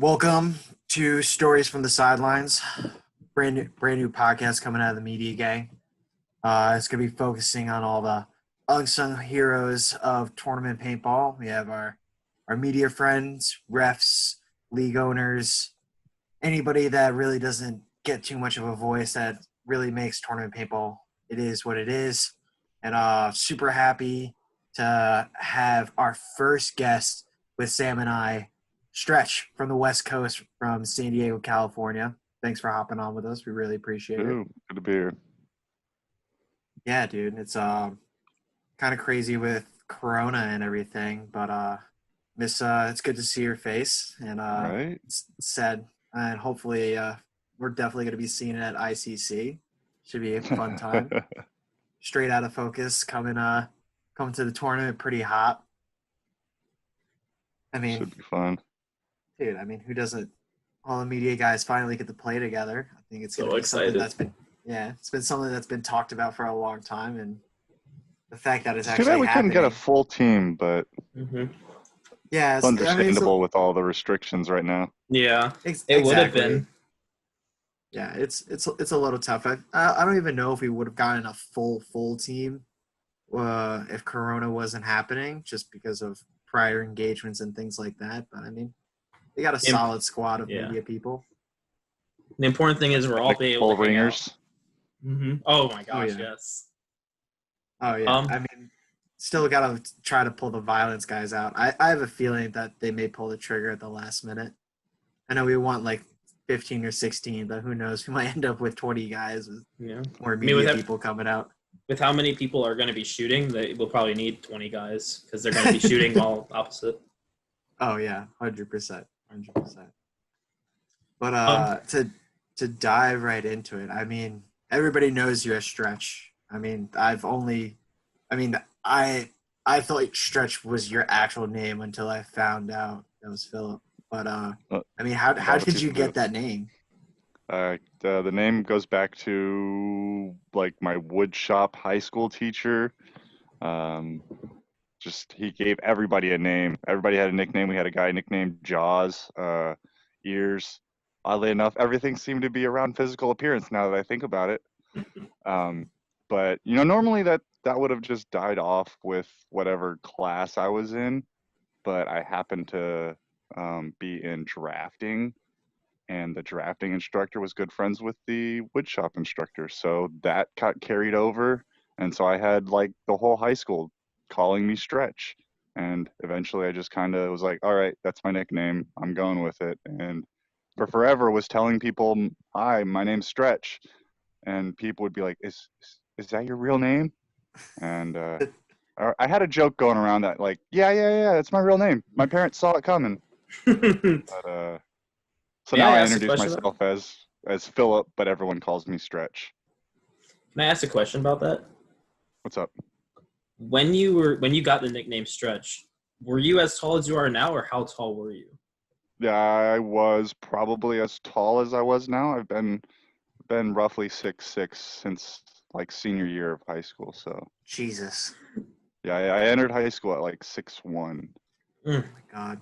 Welcome to Stories from the Sidelines. Brand new podcast coming out of the media gang. It's gonna be focusing on all the unsung heroes of tournament paintball. We have our media friends, refs, league owners, anybody that really doesn't get too much of a voice that really makes tournament paintball. It is what it is, and super happy to have our first guest with Sam and I. Stretch from the West Coast from San Diego, California. Thanks for hopping on with us. We really appreciate it. Ooh, good to be here. Yeah, dude. It's kind of crazy with Corona and everything, but it's good to see your face, and Right? it's sad. And hopefully, we're definitely going to be seeing it at ICC. Should be a fun time. Straight out of focus, coming to the tournament pretty hot. I mean, Should be fun. dude, who doesn't? All the media guys finally get to play together. I think it's going to be something it's been something that's been talked about for a long time, and the fact that it's It's too actually bad we couldn't happening. get a full team, but Yeah, it's understandable with all the restrictions right now. Yeah, exactly. it would have been. Yeah, it's a little tough. I don't even know if we would have gotten a full team if Corona wasn't happening, just because of prior engagements and things like that. But I mean, they got a solid squad of media people. The important thing is we're all being able full to hang ringers. out. Oh my gosh, yeah. Yes. Oh yeah. Still got to try to pull the violence guys out. I have a feeling that they may pull the trigger at the last minute. I know we want like 15 or 16, but who knows? We might end up with 20 guys with more media people coming out. With how many people are going to be shooting, they will probably need 20 guys because they're going to be shooting all opposite. Oh yeah, 100%. But to dive right into it, I mean, everybody knows you as Stretch. I thought Stretch was your actual name until I found out it was Philip. But how did you get that name? The name goes back to like my wood shop high school teacher. Just he gave everybody a name. Everybody had a nickname. We had a guy nicknamed Jaws, Ears. Oddly enough, everything seemed to be around physical appearance now that I think about it. But normally that would have just died off with whatever class I was in. But I happened to be in drafting, and the drafting instructor was good friends with the woodshop instructor, so that got carried over, and so I had like the whole high school calling me Stretch, and eventually I just kind of was like, all right, that's my nickname, I'm going with it. And for forever was telling people, hi, my name's Stretch, and people would be like, is that your real name? And I had a joke going around that like, yeah, it's my real name, my parents saw it coming. But so now I introduce myself as Philip, but everyone calls me Stretch. Can I ask a question about that? What's up? When you got the nickname Stretch, were you as tall as you are now, or how tall were you? Yeah, I was probably as tall as I was now. I've been roughly 6'6" since like senior year of high school. So Jesus. Yeah, I entered high school at like 6'1". Oh my God.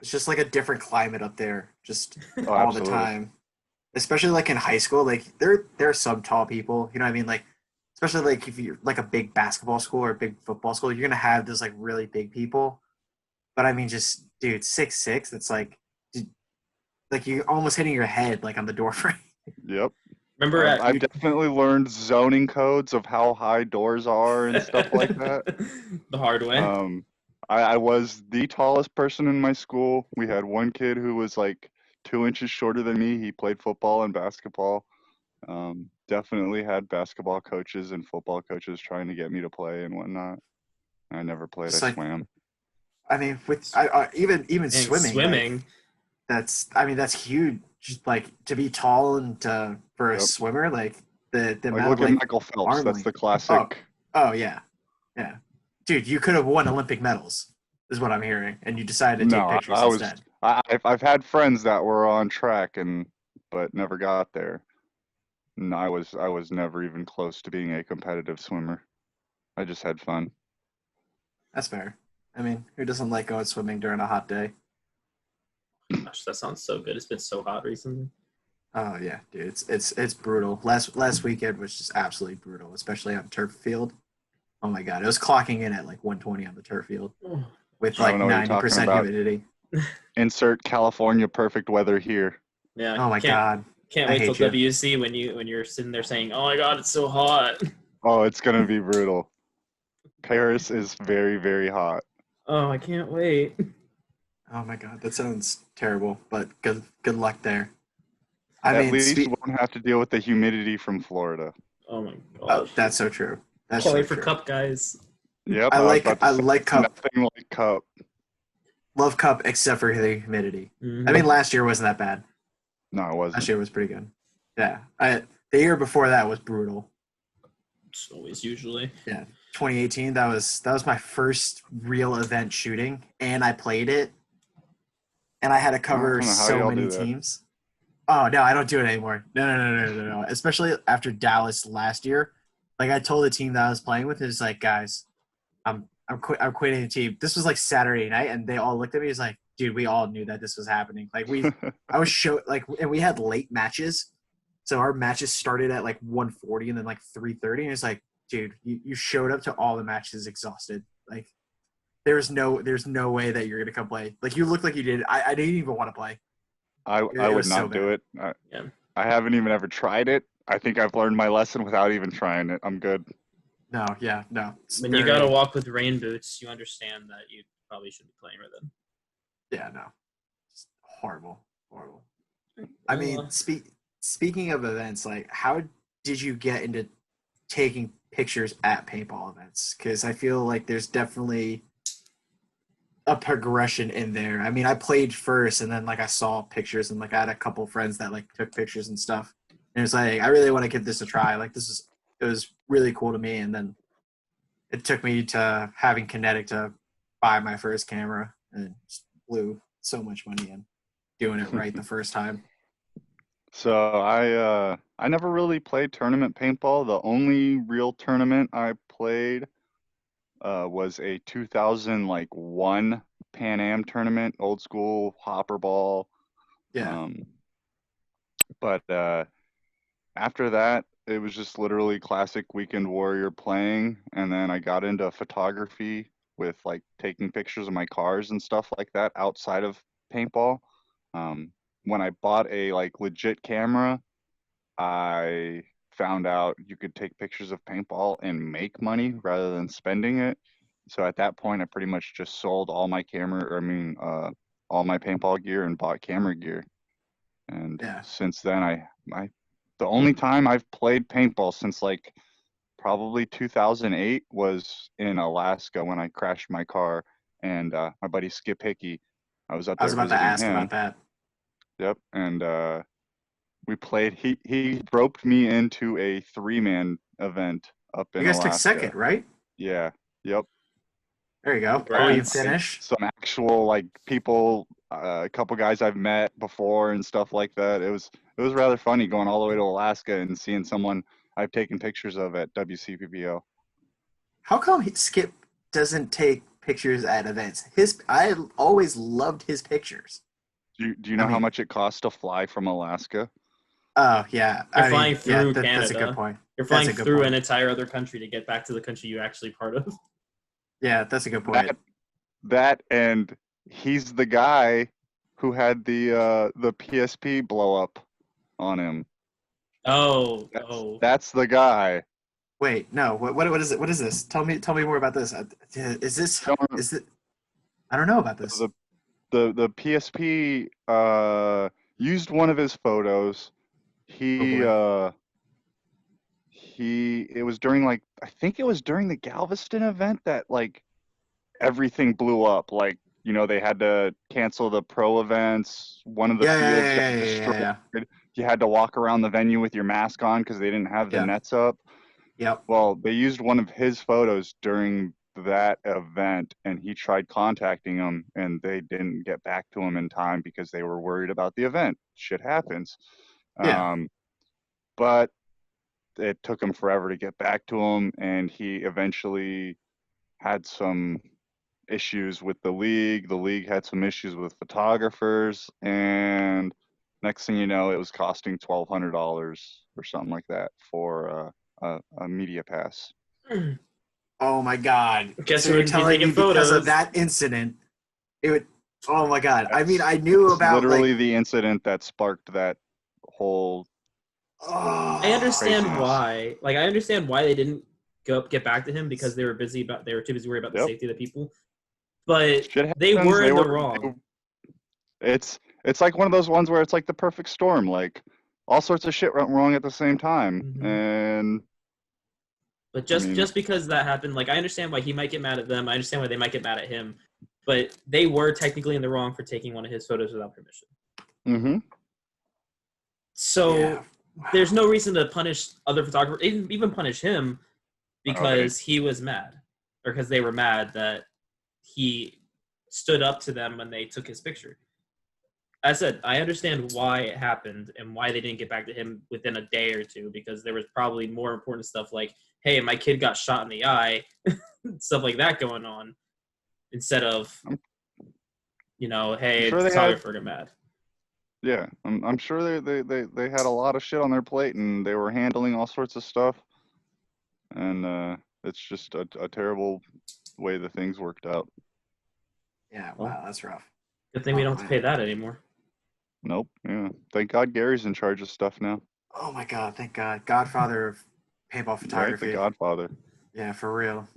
It's just like a different climate up there, just all absolutely. the time. Especially like in high school, like there are some tall people, you know what I mean? Like, especially like if you're like a big basketball school or a big football school, you're gonna have those like really big people. But I mean, just dude, 6'6", that's like you're almost hitting your head like on the door frame. Yep. Remember, I've definitely learned zoning codes of how high doors are and stuff like that. The hard way. I was the tallest person in my school. We had one kid who was like 2 inches shorter than me. He played football and basketball. Definitely had basketball coaches and football coaches trying to get me to play and whatnot. I never played. It's I swam. With even swimming. Swimming. Like, that's huge. Just like to be tall and for a swimmer, like the amount look of at Michael Phelps. That's the classic. Oh yeah. Dude, you could have won Olympic medals, is what I'm hearing, and you decided to take pictures instead. I've had friends that were on track but never got there. And I was never even close to being a competitive swimmer. I just had fun. That's fair. I mean, who doesn't like going swimming during a hot day? Gosh, that sounds so good. It's been so hot recently. Oh yeah, dude, it's brutal. Last weekend was just absolutely brutal, especially on turf field. Oh my god, it was clocking in at like 120 on the turf field Oh, with I don't like know what you're talking 90% about. humidity. Insert California perfect weather here. yeah. Oh my god, Can't I wait till hate you. WC when you're sitting there saying, "Oh my God, it's so hot." Oh, it's gonna be brutal. Paris is very, very hot. Oh, I can't wait. Oh my god, that sounds terrible, but good luck there. I At mean, least we won't have to deal with the humidity from Florida. Oh my oh, gosh. that's so true. That's Can't so wait for true. Cup, guys. Yep, I was about to I say like Cup, nothing like Cup. love Cup except for the humidity. Mhm. I mean, last year wasn't that bad. No, it Last wasn't. year was pretty good. Yeah, the year before that was brutal. It's always usually. Yeah, 2018. That was my first real event shooting, and I played it, and I had to I cover don't know how so y'all many do that. teams. Oh no, I don't do it anymore. No. Especially after Dallas last year. Like I told the team that I was playing with, it's like, guys, I'm quitting the team. This was like Saturday night, and they all looked at me. It's like, dude, we all knew that this was happening. Like I was and we had late matches, so our matches started at like 1:40 and then like 3:30, and it's like, dude, you showed up to all the matches exhausted. Like there's no way that you're gonna come play. Like you look like you did. I didn't even want to play. I It would was so not do bad. it. Yeah. I haven't even ever tried it. I think I've learned my lesson without even trying it. I'm good. No, yeah, no. It's When you gotta very, walk with rain boots, you understand that you probably should be playing right then. yeah, no. It's horrible. I mean, Uh, speaking of events, like how did you get into taking pictures at paintball events? Because I feel like there's definitely a progression in there. I mean, I played first, and then like I saw pictures, and like I had a couple friends that like took pictures and stuff, and it's like I really want to give this a try. Like it was really cool to me, and then it took me to having Kinetic to buy my first camera, and just blew so much money in doing it right the first time. So I never really played tournament paintball. The only real tournament I played was a 2001 Pan Am tournament, old school hopper ball. Yeah, Um, but after that, it was just literally classic Weekend Warrior playing, and then I got into photography with like taking pictures of my cars and stuff like that outside of paintball. Um, when I bought a like legit camera, I found out you could take pictures of paintball and make money rather than spending it. So at that point, I pretty much just sold all my all my paintball gear and bought camera gear. And yeah. since then, the only time I've played paintball since like probably 2008 was in Alaska when I crashed my car and my buddy Skip Hickey. I was up I was there about to visiting ask him. about that. Yep, and we played. He roped me into a 3-man event up You in guys took Alaska. second, right? Yeah. Yep. There you go. What were you Congrats. finish? Some actual like people, a couple guys I've met before and stuff like that. It was rather funny going all the way to Alaska and seeing someone I've taken pictures of at WCPBO. How come Skip doesn't take pictures at events? I always loved his pictures. Do you I know how mean, much it costs to fly from Alaska? oh yeah. You're I flying mean, yeah. through That's a good Canada. point. You're That's flying a good through an point. entire other country to get back to the country you're actually part of. Yeah, that's a good point. That that and he's the guy who had the PSP blow up on him. Oh, That's oh. that's the guy. Wait, no. What is it? What is this? Tell me more about this. Is this I don't is it? I don't know about this. the the PSP used one of his photos. Oh He boy. uh he it was during like I think it was during the Galveston event that like everything blew up. Like, they had to cancel the pro events. One of the Yeah, yeah, fields got yeah, yeah, yeah, yeah, destroyed. yeah. You had to walk around the venue with your mask on because they didn't have the Yeah. nets up. Yep. Well, they used one of his photos during that event, and he tried contacting them, and they didn't get back to him in time because they were worried about the event. Shit happens. Yeah. Um, but it took him forever to get back to him, and he eventually had some issues with the league. The league had some issues with photographers, and next thing you know, it was costing $1,200 or something like that for a media pass. Oh my God! Guess So who you're would be telling taking me because of photos? that incident, it would? Oh my God! I mean, That's I knew about literally like. the incident that sparked that whole I Oh, understand craziness. why. Like, I understand why they didn't get back to him because they were too busy worried about the Yep, safety of the people. But shit they happens. were in the wrong. It's like one of those ones where it's like the perfect storm. Like all sorts of shit went wrong at the same time, Hmm. and But I just mean, just because that happened, like I understand why he might get mad at them. I understand why they might get mad at him. But they were technically in the wrong for taking one of his photos without permission. mm-hmm. So yeah. there's no reason to punish other photographers, even punish him Oh, they because he was mad or because they were mad that he stood up to them when they took his picture. I said, I understand why it happened and why they didn't get back to him within a day or two because there was probably more important stuff like, hey, my kid got shot in the eye, stuff like that going on, instead of, I'm, I'm hey, the sure they had. photographer got mad. Yeah, I'm sure they had a lot of shit on their plate, and they were handling all sorts of stuff, and it's just a terrible way the things worked out. Yeah. Well, Wow, that's rough. good thing we Oh don't have to pay man. that anymore. Nope. Yeah. Thank God Gary's in charge of stuff now. Oh my God! Thank God. Godfather of paintball Right? The photography. Godfather. Yeah, for real.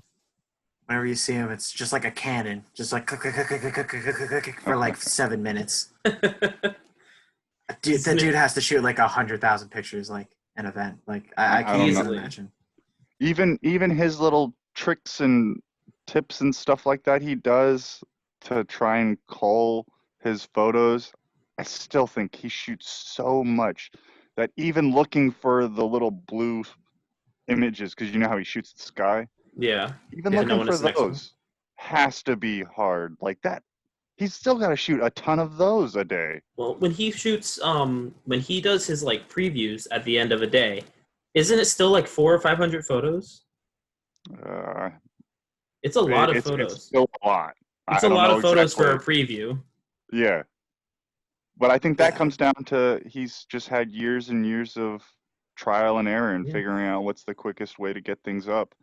Whenever you see him, it's just like a cannon, just like click, click, click, click, click, click, click, click, click, click, for like 7 minutes. Dude, that Isn't dude it has to shoot like 100,000 pictures, like an event. Like I I can't don't even know. easily? imagine. Even his little tricks and tips and stuff like that he does to try and cull his photos, I still think he shoots so much that even looking for the little blue images, because you know how he shoots the sky, Yeah. even To know looking when for it's the next one. those has to be hard. Like that, he's still got to shoot a ton of those a day. Well, when he does his like previews at the end of a day, isn't it still like 400 or 500 photos? Uh, It's a lot of it's photos. still a lot. It's I a don't lot know of photos for a exactly. preview. Yeah, but I think that Yeah. comes down to he's just had years and years of trial and error and Yeah, figuring out what's the quickest way to get things up.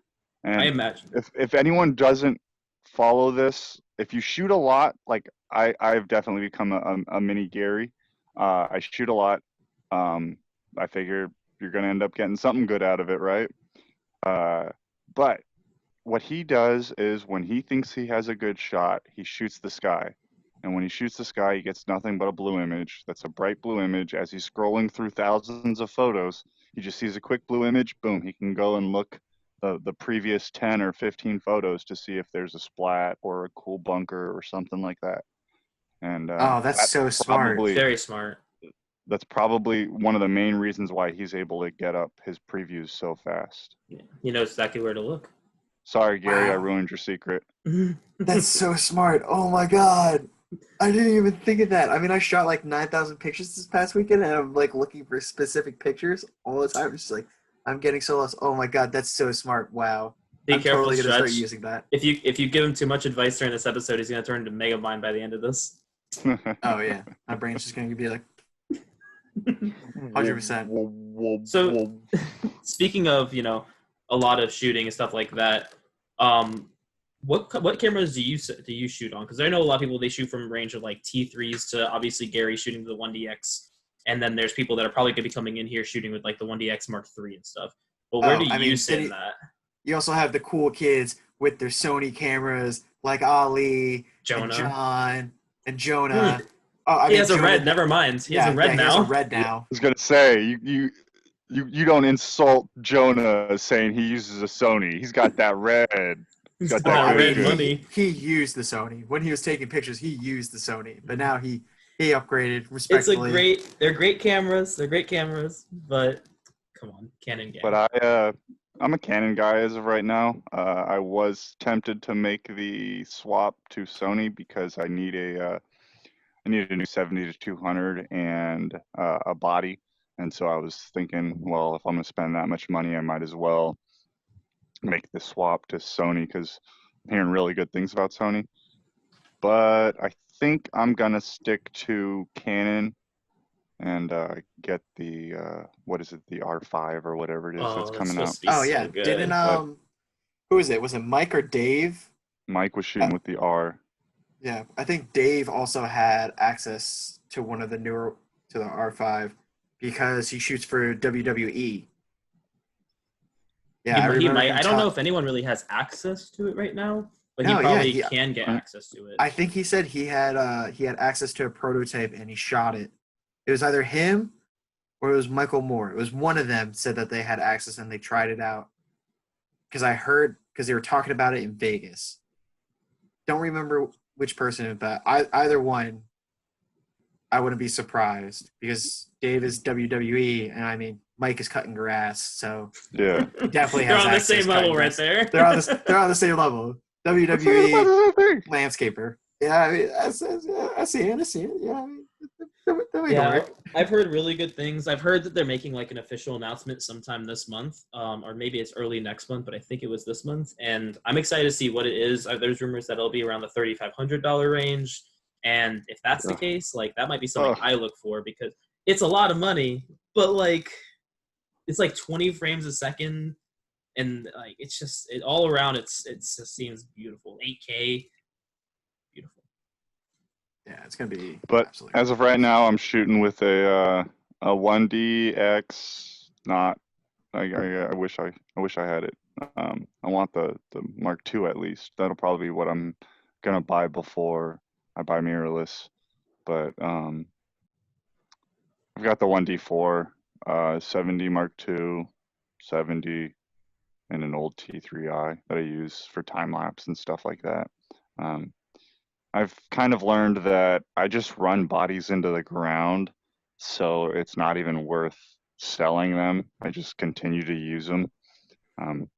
I And imagine. if anyone doesn't follow this, if you shoot a lot, like I've definitely become a mini Gary. I shoot a lot. Um, I figure you're gonna end up getting something good out of it, right? Uh, but what he does is when he thinks he has a good shot, he shoots the sky. And when he shoots the sky, he gets nothing but a blue image. That's a bright blue image. As he's scrolling through thousands of photos, he just sees a quick blue image. Boom, he can go and look the previous 10 or 15 photos to see if there's a splat or a cool bunker or something like that. And Oh, that's so smart. Very smart. that's probably one of the main reasons why he's able to get up his previews so fast. Yeah. He knows exactly where to look. Sorry, Gary, I Wow, ruined your secret. that's so smart. Oh my God. I didn't even think of that. I mean, I shot like 9,000 pictures this past weekend, and I'm like looking for specific pictures all the time. It's just like I'm getting so lost. Oh my God, that's so smart. Wow. Be I'm careful, totally gonna start Stretch. using that. If you give him too much advice during this episode, he's gonna turn into Megamind by the end of this. Oh yeah, my brain's just gonna be like 100%. So, speaking of a lot of shooting and stuff like that, um, what cameras do you shoot on? Because I know a lot of people they shoot from range of like T3s to obviously Gary shooting the 1DX, and then there's people that are probably gonna be coming in here shooting with like the 1DX Mark III and stuff. But where do Oh, I you mean, sit in that, you also have the cool kids with their Sony cameras, like Ali and Jonah? John and Hmm. Jonah. Oh, I He mean has a Jonah. red. Never mind. He has a Yeah, yeah, red he has a now. red Yeah, I now. was gonna say you don't insult Jonah saying he uses a Sony. He's got that red. He's He's got got Well, that that I good mean, red good. money. he used the Sony when he was taking pictures. He used the Sony, but now he upgraded It's a respectfully. great. They're great cameras. They're great cameras. But come on, Canon But gang. I'm a Canon guy as of right now. I was tempted to make the swap to Sony because I need a new 70 to 200 and a body. And so I was thinking, well, if I'm gonna spend that much money, I might as well make the swap to Sony because hearing really good things about Sony. But I think I'm gonna stick to Canon and get the what is it, the R5 or whatever it is that's Oh, that's coming supposed out. to be Oh so yeah, didn't good. who was it? Was it Mike or Dave? Mike was Uh, shooting with the R. yeah, I think Dave also had access to one of the newer to the R5 because he shoots for WWE. Yeah, I He remember might. him I don't know talk. if anyone really has access to it right now, but he No, yeah, probably can get I access to it. I think he said he had access to a prototype and he shot it. It was either him or it was Michael Moore. It was one of them said that they had access and they tried it out because I heard because they were talking about it in Vegas. Don't remember which person, but either one, I wouldn't be surprised because Dave is WWE and I mean Mike is cutting grass, so Yeah. he definitely They're has on the access same cutting level right grass. there. They're on the same level. That's the WWE same thing. landscaper. Yeah, I mean, I see it. I see it. Yeah, I mean, that way to Yeah, work. I've heard really good things. I've heard that they're making like an official announcement sometime this month, or maybe it's early next month, but I think it was this month. And I'm excited to see what it is. There's rumors that it'll be around the $3,500 range, and if that's the Ugh. case, like that might be something Ugh. I look for because it's a lot of money, but like it's like 20 frames a second, and like it's just all around. It just seems beautiful. 8K, beautiful. Yeah, it's gonna be But absolutely. as of right now, I'm shooting with a 1DX. Not. I wish I had it. I want the Mark II at least. That'll probably be what I'm gonna buy before I buy mirrorless. But I've got the 1D4, 70 Mark II, 70, and an old T3i that I use for time lapse and stuff like that. Um, I've kind of learned that I just run bodies into the ground, so it's not even worth selling them. I just continue to use them. Um,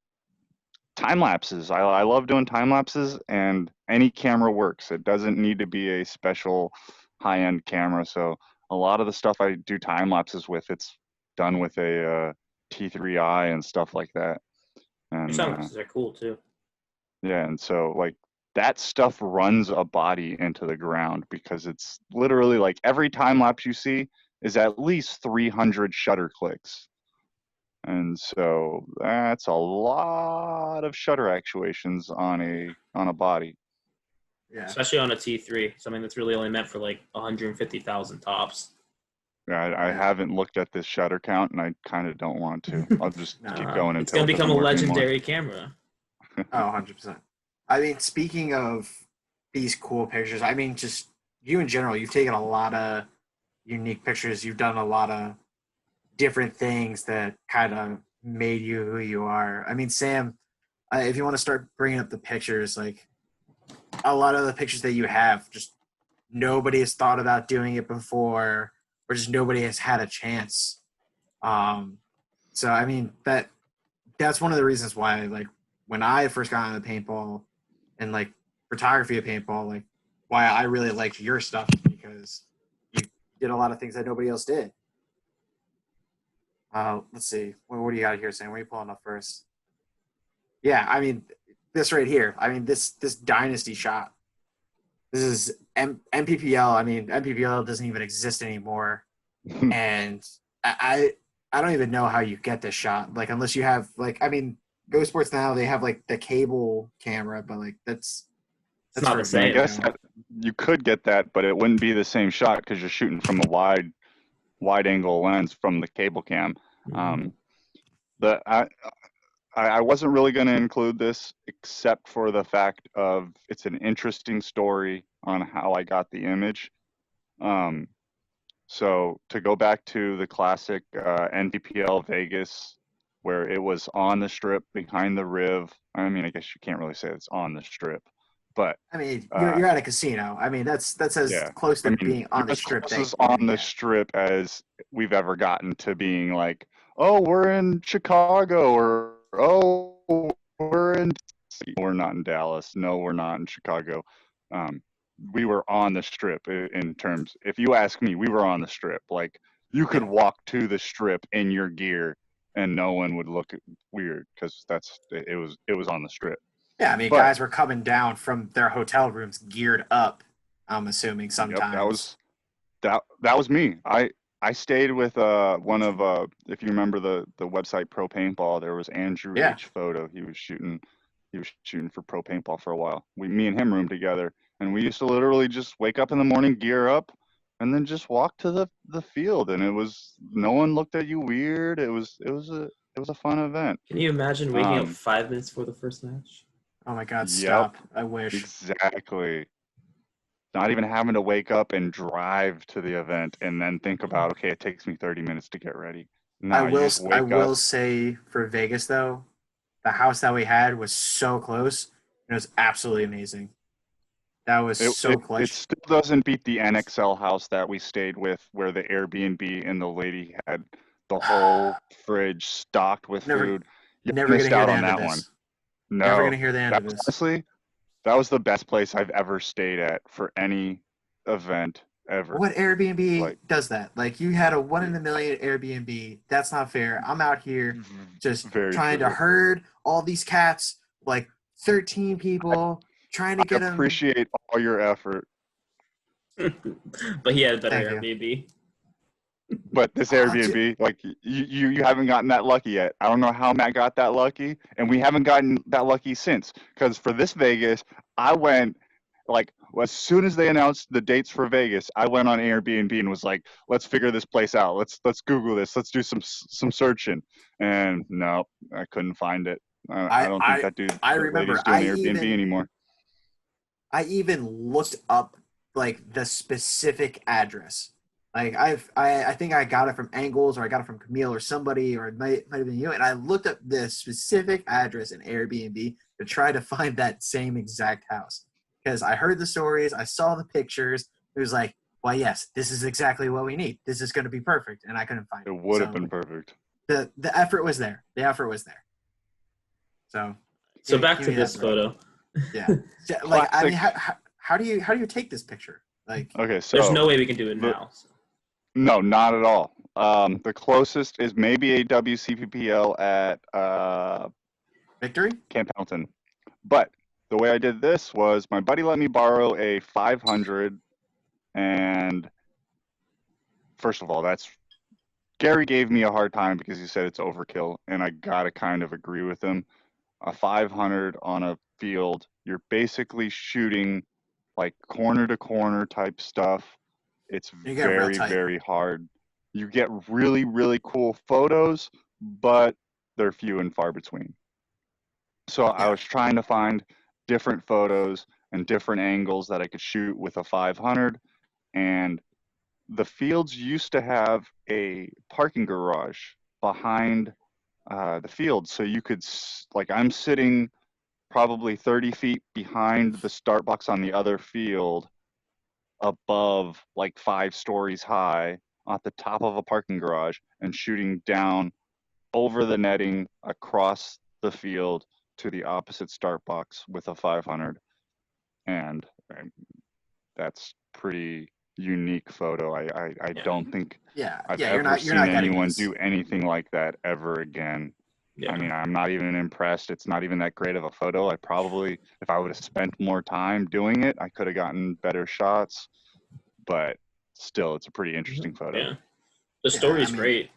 time lapses, I love doing time lapses, and any camera works. It doesn't need to be a special high-end camera. So a lot of the stuff I do time lapses with, it's done with a T3i and stuff like that. Your And sunglasses are cool too. yeah, and so like that stuff runs a body into the ground because it's literally like every time lapse you see is at least 300 shutter clicks. And so that's a lot of shutter actuations on a body. Yeah, Especially on a T3, something that's really only meant for like 150,000 tops. I yeah. haven't looked at this shutter count and I kind of don't want to. I'll just keep Nah, going It's until gonna it become doesn't a work anymore. legendary camera. oh, 100%. I mean, speaking of these cool pictures, I mean, just you in general, you've taken a lot of unique pictures. You've done a lot of different things that kind of made you who you are. I mean, Sam, if you want to start bringing up the pictures, like a lot of the pictures that you have, just nobody has thought about doing it before, or just nobody has had a chance. Um, so I mean that's one of the reasons why like when I first got into paintball and like photography of paintball, like why I really liked your stuff because you did a lot of things that nobody else did. Let's see, what do you got here, Sam? What are you pulling up first? Yeah, I mean this right here. I mean this dynasty shot. This is MPPL. I mean MPPL doesn't even exist anymore, and I don't even know how you get this shot. Like unless you have like I mean Go Sports now they have like the cable camera, but like It's that's not for the a And I same. video. guess that you could get that, but it wouldn't be the same shot because you're shooting from a wide angle lens from the cable cam. Mhm. Um, the I wasn't really going to include this except for the fact of it's an interesting story on how I got the image. Um, so to go back to the classic NPPL Vegas, where it was on the strip behind the Riv. I mean, I guess you can't really say it's on the strip, but I mean uh, you're at a casino. I mean that's as yeah, close I to mean, being you're on the as strip close that as you're on gonna the get. strip as we've ever gotten to being like, oh, we're in Chicago, or oh, we're in. We're not in Dallas. No, we're not in Chicago. Um, we were on the strip in terms. If you ask me, we were on the strip. Like you could Yeah, walk to the strip in your gear, and no one would look weird because it was on the strip. Yeah, I mean, But guys were coming down from their hotel rooms geared up. I'm assuming yep, sometimes. that was me. I stayed with one of if you remember the website Pro Paintball, there was Andrew Yeah, H. Photo. He was shooting for Pro Paintball for a while. Me and him roomed together, and we used to literally just wake up in the morning, gear up, and then just walk to the field. And it was no one looked at you weird. It was a fun event. Can you imagine waking up Um, 5 minutes before the first match? oh my God, yep, stop. I wish. exactly. Not even having to wake up and drive to the event and then think about, okay, it takes me 30 minutes to get ready. No, you just I wake up. will say for Vegas though, the house that we had was so close. It was absolutely amazing. That was so It clutch. still doesn't beat the NXL house that we stayed with, where the Airbnb and the lady had the whole fridge stocked with Never, food. You never gonna missed hear out the on end of that one. this. Never No, gonna hear the end that of was this. honestly, that was the best place I've ever stayed at for any event ever. What Airbnb Like, does that? Like you had a one in a million Airbnb. That's not fair. I'm out here just very trying to true. herd all these cats, like 13 people, trying to I get them. appreciate all your effort. But he had a better Thank you. Airbnb. But this Dude, Airbnb, like you haven't gotten that lucky yet. I don't know how Matt got that lucky, and we haven't gotten that lucky since. Because for this Vegas, I went like as soon as they announced the dates for Vegas, I went on Airbnb and was like, "Let's figure this place out. Let's Google this. Let's do some searching." And no, I couldn't find it. I I don't think I that dude, I that remember lady's doing Airbnb anymore. I even looked up like the specific address. Like I think I got it from Angles or I got it from Camille or somebody or it might have been you. And I looked up the specific address in Airbnb to try to find that same exact house. Because I heard the stories, I saw the pictures. It was like, well, yes, this is exactly what we need. This is going to be perfect, and I couldn't find It it. would have So been perfect. the effort was there. The effort was there. So So back give to me that, this bro. photo. Yeah. Like I mean, Classic. how do you take this picture? Like Okay, There's so no way we can do it the now. no, not at all. The closest is maybe a WCPPL at victory? Camp Pendleton. But the way I did this was my buddy let me borrow a 500, and first of all, that's Gary gave me a hard time because he said it's overkill, and I gotta kind of agree with him. A 500 on a field, you're basically shooting like corner to corner type stuff. It's You get real very, tight. very hard. You get really, really cool photos, but they're few and far between. So I Yeah. was trying to find different photos and different angles that I could shoot with a 500. And the fields used to have a parking garage behind the field. So you could, like, I'm sitting probably 30 feet behind the start box on the other field, above like 5 stories high at the top of a parking garage and shooting down over the netting across the field to the opposite start box with a 500. And that's pretty unique photo. I Yeah. don't think Yeah. I've Yeah. ever You're seen not getting anyone those. do anything like that ever again. I Yeah. mean, I'm not even impressed. It's not even that great of a photo. I probably, if I would have spent more time doing it, I could have gotten better shots. But still, it's a pretty interesting photo. Yeah. The Yeah. story's great.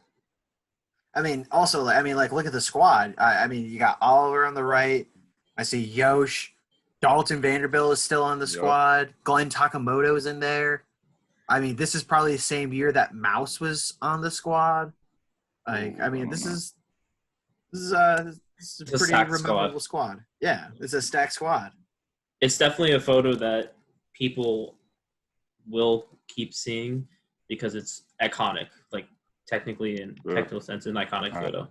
I mean, also, I mean, like, look at the squad. I mean, you got Oliver on the right. I see Yosh. Dalton Vanderbilt is still on the Yep. squad. Glenn Takamoto is in there. I mean, this is probably the same year that Mouse was on the squad. Like, Ooh, I I mean, don't know. this is a It's a pretty stacked squad. rememberable squad. Yeah, it's a stacked squad. It's definitely a photo that people will keep seeing because it's iconic. Like technically in Ugh. technical sense, an iconic I, photo.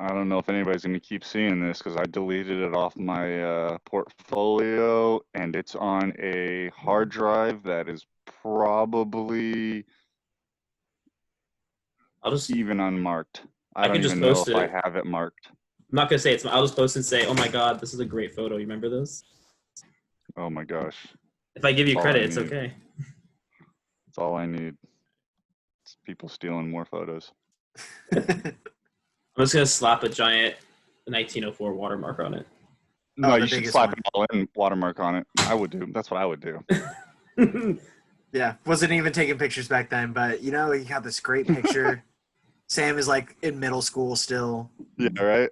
I don't know if anybody's going to keep seeing this because I deleted it off my portfolio, and it's on a hard drive that is probably I'll just even unmarked. I I don't can just even know post if I it. have it marked. I'm not gonna say it's. I'll just post and say, "Oh my God, this is a great photo." You remember this? Oh my gosh. If I give you That's all I credit, it's need. okay. That's all I need. It's people stealing more photos. I'm just gonna slap a giant 1904 watermark on it. No, the you should biggest slap one. an all-in watermark on it. I would do. That's what I would do. Yeah, wasn't even taking pictures back then, but you know, he got this great picture. Sam is like in middle school still. Yeah, right.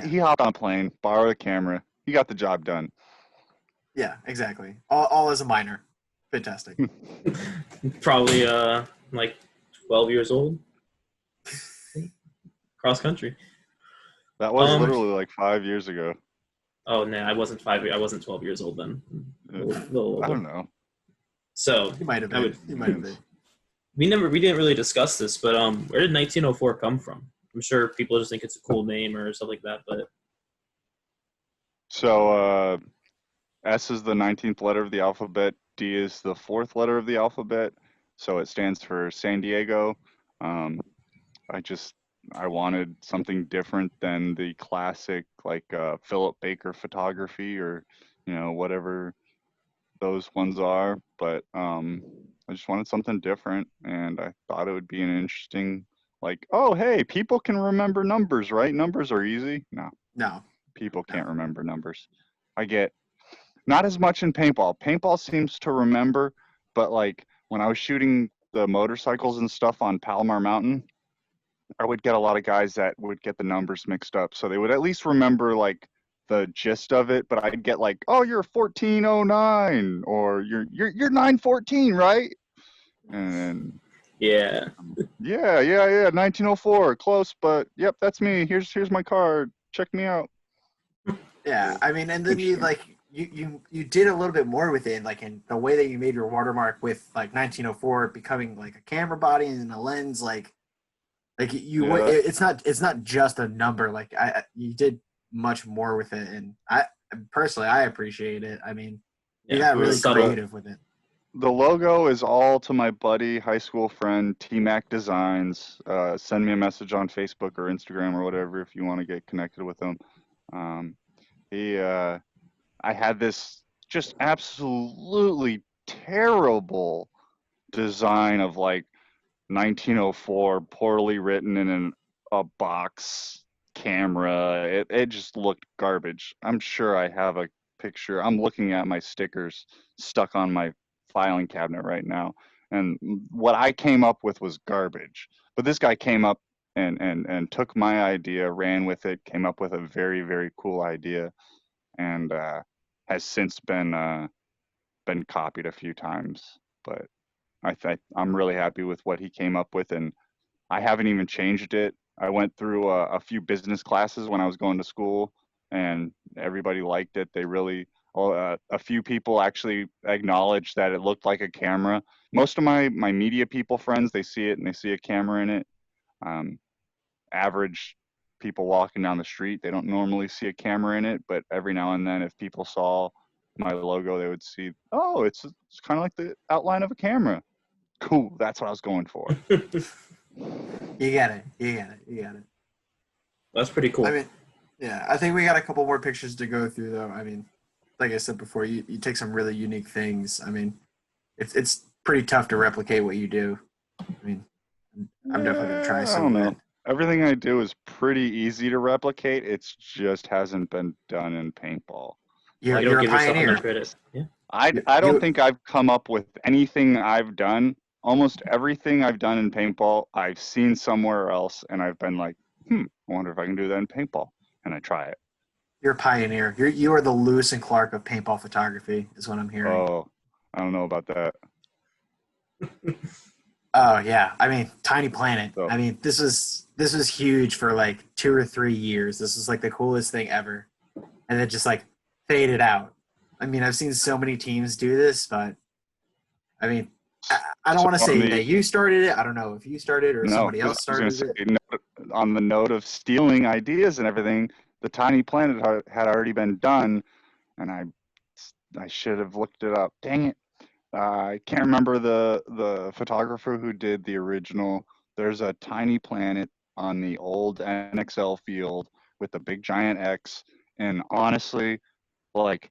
He hopped on a plane, borrowed a camera. He got the job done. Yeah, exactly. All as a minor. Fantastic. Probably like 12 years old. Cross country. That was Um, literally like 5 years ago. Oh no, I wasn't I wasn't 12 years old then. A little I older. don't know. So He might have I been. would. He might have been. We didn't really discuss this, but where did 1904 come from? I'm sure people just think it's a cool name or stuff like that, but So S is the 19th letter of the alphabet. D is the 4th letter of the alphabet. So it stands for San Diego. Um, I wanted something different than the classic like Philip Baker photography or whatever those ones are. But I just wanted something different, and I thought it would be an interesting like, oh hey, people can remember numbers, right? Numbers are easy. No, No. people can't remember numbers. I get not as much in paintball. Paintball seems to remember, but like when I was shooting the motorcycles and stuff on Palomar Mountain, I would get a lot of guys that would get the numbers mixed up. So they would at least remember like the gist of it, but I'd get like, "Oh, you're 1409 or you're 914, right?" And yeah. yeah, 1904, close, but yep, that's me. Here's my card. Check me out. Yeah, I mean, and then you Interesting. like you did a little bit more with it, like in the way that you made your watermark with like 1904 becoming like a camera body and a lens, like Yeah. it's not just a number. Like you did much more with it, and I personally I appreciate it. I mean, you Yeah. got It was really subtle. creative with it. The logo is all to my buddy, high school friend, T-Mac Designs. Send me a message on Facebook or Instagram or whatever if you want to get connected with him. Um, I had this just absolutely terrible design of like 1904, poorly written in a box camera. It just looked garbage. I'm sure I have a picture. I'm looking at my stickers stuck on my filing cabinet right now. And what I came up with was garbage. But this guy came up and took my idea, ran with it, came up with a very, very cool idea, and has since been copied a few times. But I'm really happy with what he came up with, and I haven't even changed it. I went through a few business classes when I was going to school, and everybody liked it. They really, a few people actually acknowledged that it looked like a camera. Most of my media people friends, they see it and they see a camera in it. Um, Average people walking down the street, they don't normally see a camera in it, but every now and then, if people saw my logo, they would see, oh, it's kind of like the outline of a camera. Cool, that's what I was going for. You got it. You got it. You got it. That's pretty I cool. mean, yeah, I think we got a couple more pictures to go through though. I mean, like I said before, you take some really unique things. I mean, it's pretty tough to replicate what you do. I mean, I'm definitely gonna try I some don't of know. it. Everything I do is pretty easy to replicate. It's just hasn't been done in paintball. You Like don't You're a give yourself enough pioneer. credit. Yeah. I don't You think I've come up with anything I've done. Almost everything I've done in paintball, I've seen somewhere else, and I've been like, I wonder if I can do that in paintball, and I try it. you're a pioneer. You are the Lewis and Clark of paintball photography, is what I'm hearing. Oh, I don't know about that. Oh yeah, I mean, Tiny Planet. So I mean, this was huge for like 2 or 3 years. This was like the coolest thing ever, and it just like faded out. I mean, I've seen so many teams do this, but I mean, I don't so want to on say the that you started it. I don't know if you started or no, somebody because else I was going to started say it. on the note of stealing ideas and everything, the Tiny Planet had already been done, and I should have looked it up. Dang it. I can't remember the photographer who did the original. There's a tiny planet on the old NXL field with a big giant X. And honestly, like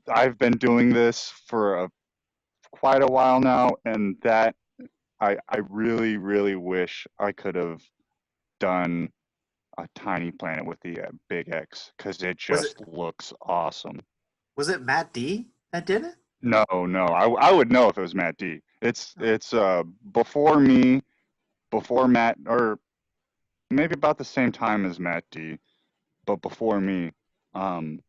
I've been doing this for quite a while now, and that I really, really wish I could have done a tiny planet with the big X because it Was just looks awesome. Was it Matt D that did it? No, I would know if it was Matt D. It's before me, before Matt, or maybe about the same time as Matt D, but before me. Um,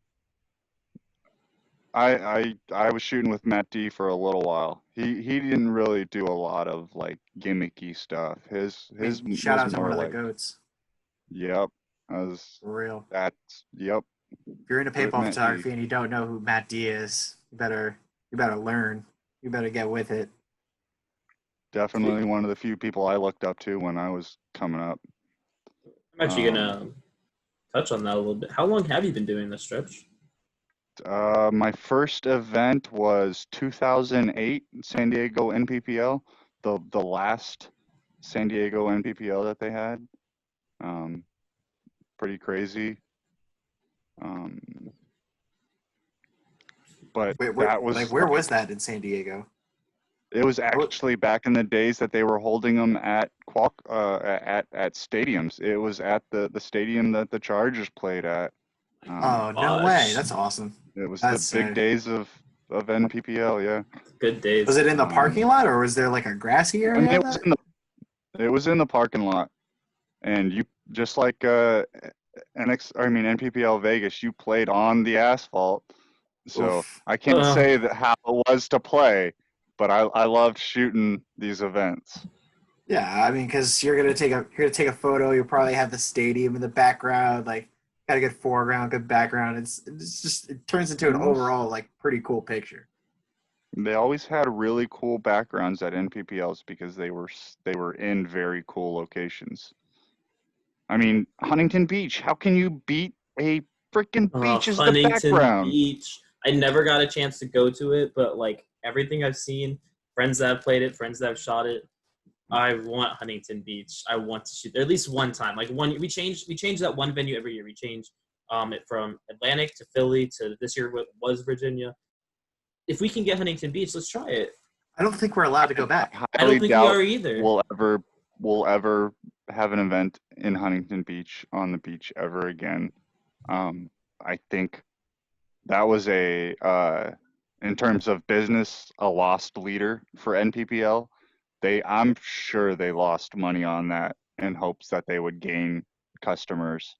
I was shooting with Matt D for a little while. He didn't really do a lot of like gimmicky stuff. His I mean, his shout was out to one more of the like, goats. yep, I was For real. that's yep If you're into with paintball Matt D. photography and you don't know who Matt D is, you better learn. You better get with it. Definitely one of the few people I looked up to when I was coming up. I'm actually gonna touch on that a little bit. How long have you been doing this, Stretch? My first event was 2008 San Diego NPPL, the last San Diego NPPL that they had. Pretty crazy. Um, but Wait, that was where like, was that in San Diego? it was Oh, actually back in the days that they were holding them at at stadiums. It was at the stadium that the Chargers played at. oh, no way! Gosh, That's awesome. It was the That's big days of NPPL, yeah. good days. Was it in the parking lot or was there like a grassy I mean, area? it was in the parking lot, and you just like NPPL Vegas, you played on the asphalt. So Oof. I can't say that how it was to play, but I loved shooting these events. Yeah, I mean, because you're gonna take a photo. You'll probably have the stadium in the background, like got a good foreground, good background. It's just it turns into an And those- overall like pretty cool picture. They always had really cool backgrounds at NPPLs because they were in very cool locations. I mean, Huntington Beach, how can you beat a freaking beach as the Huntington background? Beach. I never got a chance to go to it, but like everything I've seen, friends that have played it, friends that have shot it, I want Huntington Beach. I want to shoot there at least one time. Like we change that one venue every year. We change it from Atlantic to Philly to this year was Virginia. If we can get Huntington Beach, let's try it. I don't think we're allowed to go back. I highly don't think we doubt are either. we'll ever have an event in Huntington Beach on the beach ever again. I think that was in terms of business, a lost leader for NPPL. I'm sure they lost money on that in hopes that they would gain customers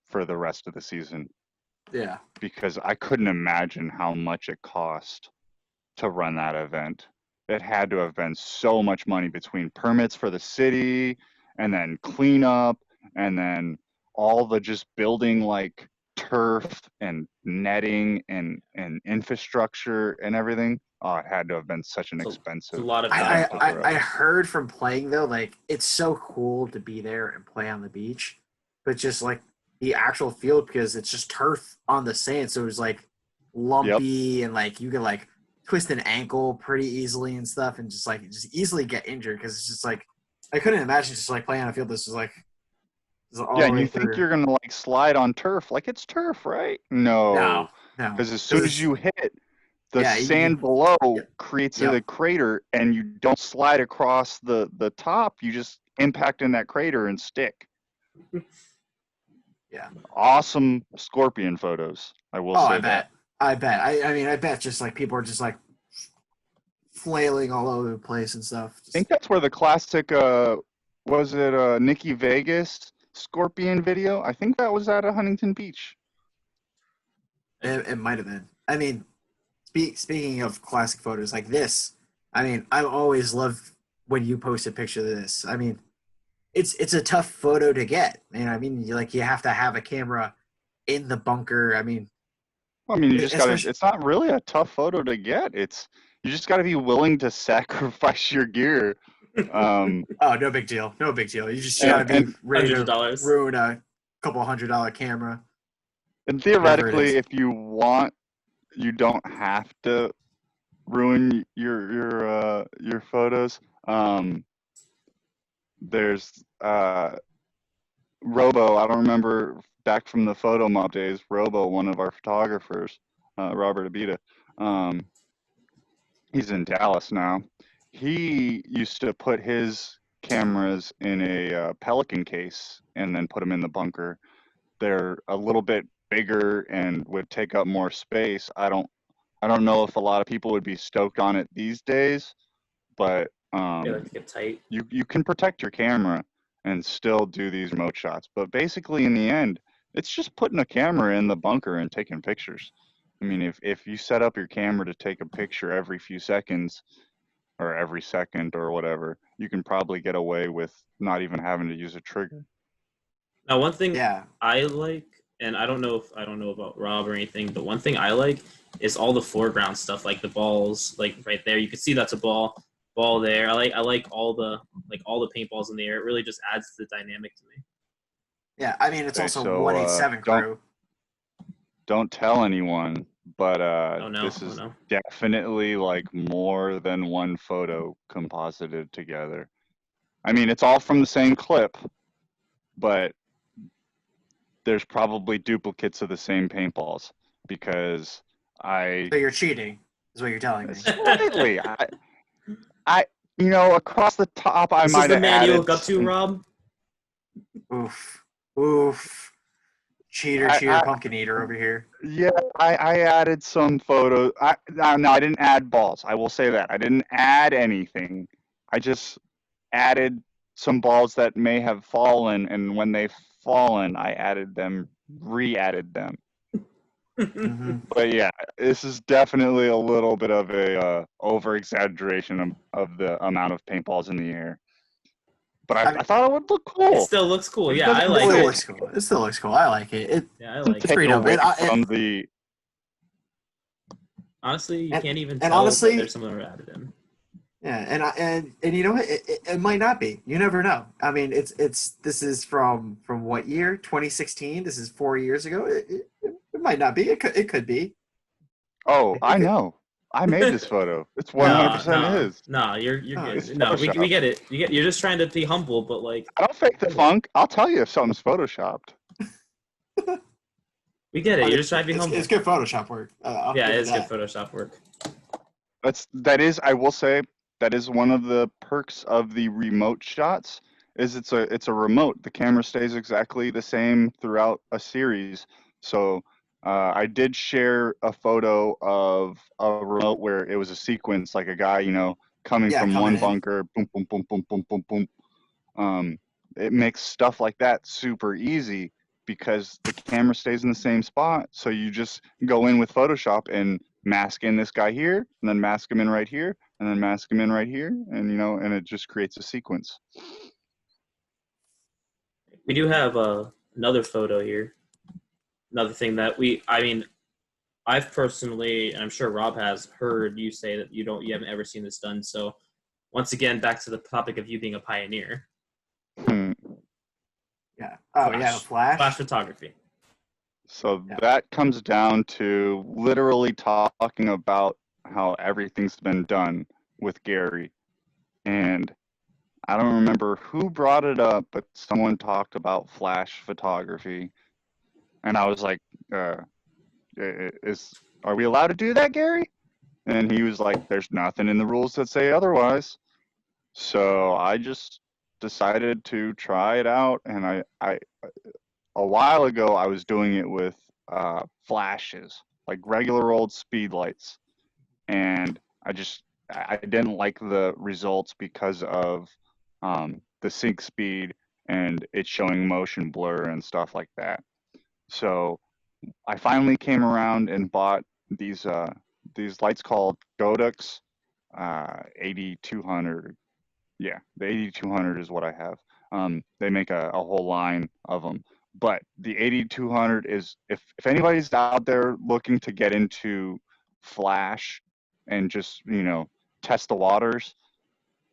for the rest of the season, Yeah. because I couldn't imagine how much it cost to run that event. It had to have been so much money between permits for the city and then cleanup and then all the just building like turf and netting and infrastructure and everything. Oh, it had to have been such an It's a expensive lot of event time. to throw. I heard from playing though, like it's so cool to be there and play on the beach, but just like the actual field because it's just turf on the sand, so it was like lumpy and like you could like twist an ankle pretty easily and stuff, and just easily get injured because it's just like I couldn't imagine just like playing on a field this is like this is all Yeah, the and way you think through. you're gonna like slide on turf, like it's turf, right? No, No, because as soon as you hit, the yeah, sand below yep, creates yep. a crater, and you don't slide across the top. You just impact in that crater and stick. Yeah. Awesome scorpion photos, I will Oh, say that. I bet. I mean, I bet just like people are just like flailing all over the place and stuff. I think that's where the classic was it Nikki Vegas scorpion video? I think that was at a Huntington Beach. It might have been. I mean, speaking of classic photos like this, I mean, I always love when you post a picture of this. I mean, it's a tough photo to get. And I mean, you have to have a camera in the bunker. I mean, Well, I mean, you just gotta. especially It's not really a tough photo to get. You just gotta be willing to sacrifice your gear. oh, no big deal, no big deal. You just gotta And be ready Hundreds of to dollars. ruin a couple $100 camera. and Whatever it theoretically, is. if you want, you don't have to ruin your photos. There's Robo. I don't remember back from the photo mob days. Robo, one of our photographers, Robert Abita. He's in Dallas now. He used to put his cameras in a Pelican case and then put them in the bunker. They're a little bit bigger and would take up more space. I don't know if a lot of people would be stoked on it these days, but They like to get tight. you can protect your camera and still do these remote shots. But basically, in the end, it's just putting a camera in the bunker and taking pictures. I mean, if you set up your camera to take a picture every few seconds or every second or whatever, you can probably get away with not even having to use a trigger. Now, one thing Yeah. I like, and I don't know about Rob or anything, but one thing I like is all the foreground stuff, like the balls, like right there. You can see that's a ball there. I like all the paintballs in the air. It really just adds to the dynamic to me. Yeah, I mean, it's Okay, also so, 187 crew. Don't tell anyone, but Oh no, this oh is no. definitely like more than one photo composited together. I mean, it's all from the same clip, but there's probably duplicates of the same paintballs because So you're cheating, is what you're telling me. slightly, across the top, I This is might the have man you added look up to, some- Rob. Oof. Cheater, pumpkin eater over here. Yeah, I added some photos. No, I didn't add balls. I will say that. I didn't add anything. I just added some balls that may have fallen, and when they've fallen, I re-added them. Mm-hmm. But yeah, this is definitely a little bit of a over-exaggeration of the amount of paintballs in the air. But I thought it would look cool. It still looks cool. It Yeah, I doesn't like It it. looks cool. It still looks cool. I like it. Yeah, I like it. take freedom. away It- from the Honestly, you And- can't even and tell honestly- that there's something added in. Yeah, and you know what? It might not be. You never know. I mean, this is from what year? 2016. This is 4 years ago. It might not be. It could be. Oh, I know. I made this photo. It's 100% his. No, you're Oh, good. it's No, we Photoshop. get it. You're just trying to be humble, but like I don't fake the funk. I'll tell you if something's photoshopped. we get it. I mean, You're just trying to be humble. It's good Photoshop work. I'll Yeah, give it it is good that. Photoshop work. I will say that is one of the perks of the remote shots is it's a remote. The camera stays exactly the same throughout a series. So I did share a photo of a remote where it was a sequence, like a guy, coming Yeah, from coming one in. bunker, boom, boom, boom, boom, boom, boom, boom. It makes stuff like that super easy because the camera stays in the same spot. So you just go in with Photoshop and mask in this guy here, and then mask him in right here, and then mask him in right here, and and it just creates a sequence. We do have another photo here. Another thing that I've personally, and I'm sure Rob has heard you say that you haven't ever seen this done. So once again, back to the topic of you being a pioneer. Yeah. Oh yeah, Flash photography. So Yeah. that comes down to literally talking about how everything's been done with Gary. And I don't remember who brought it up, but someone talked about flash photography. And I was like, are we allowed to do that, Gary? And he was like, there's nothing in the rules that say otherwise. So I just decided to try it out. And I a while ago, I was doing it with flashes, like regular old speed lights. And I didn't like the results because of the sync speed and it showing motion blur and stuff like that. So I finally came around and bought these lights called Godox 8200. Yeah, the 8200 is what I have. They make a whole line of them. But the 8200 is, if anybody's out there looking to get into flash and just, test the waters,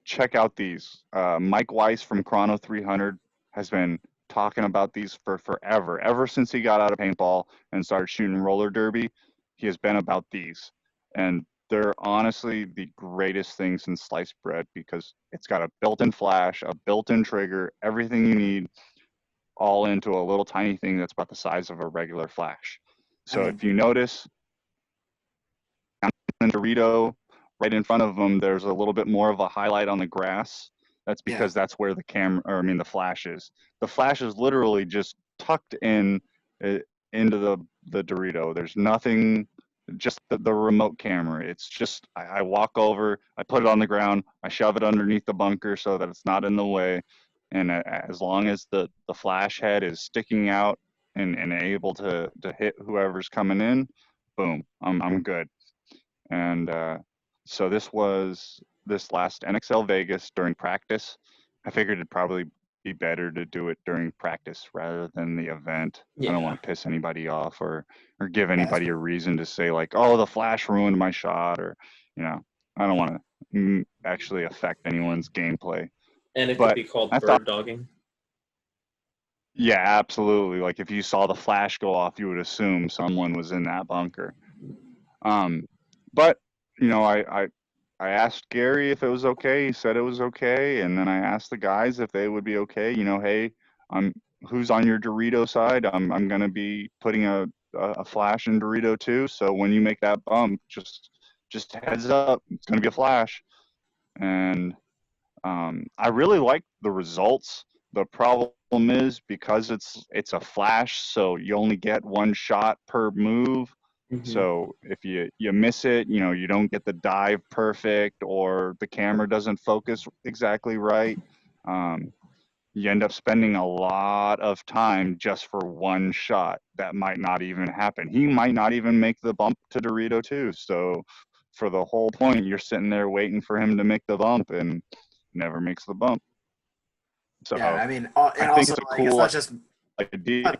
check out these. Mike Weiss from Chrono 300 has been talking about these for forever. Ever since he got out of paintball and started shooting roller derby, he has been about these. And they're honestly the greatest things in sliced bread because it's got a built-in flash, a built-in trigger, everything you need, all into a little tiny thing that's about the size of a regular flash. So if you notice, in Dorito, right in front of them, there's a little bit more of a highlight on the grass. That's because that's where the flash is. The flash is literally just tucked in into the Dorito. There's nothing, just the remote camera. It's just I walk over, I put it on the ground, I shove it underneath the bunker so that it's not in the way, and as long as the flash head is sticking out and able to hit whoever's coming in, boom, I'm good. And so this last NXL Vegas during practice. I figured it'd probably be better to do it during practice rather than the event. I don't Yeah. want to piss anybody off or give anybody a reason to say like, oh, the flash ruined my shot, or I don't want to actually affect anyone's gameplay. And it could But be called I bird thought, dogging. yeah, absolutely. Like if you saw the flash go off, you would assume someone was in that bunker. But I asked Gary if it was okay. He said it was okay, and then I asked the guys if they would be okay. Hey, who's on your Dorito side? I'm gonna be putting a flash in Dorito too. So when you make that bump, just heads up, it's gonna be a flash. And I really like the results. The problem is because it's a flash, so you only get one shot per move. So if you miss it, you don't get the dive perfect, or the camera doesn't focus exactly right. You end up spending a lot of time just for one shot that might not even happen. He might not even make the bump to Dorito too. So for the whole point, you're sitting there waiting for him to make the bump and never makes the bump. So Yeah, I mean, and I think also it's a like cool it's not just idea.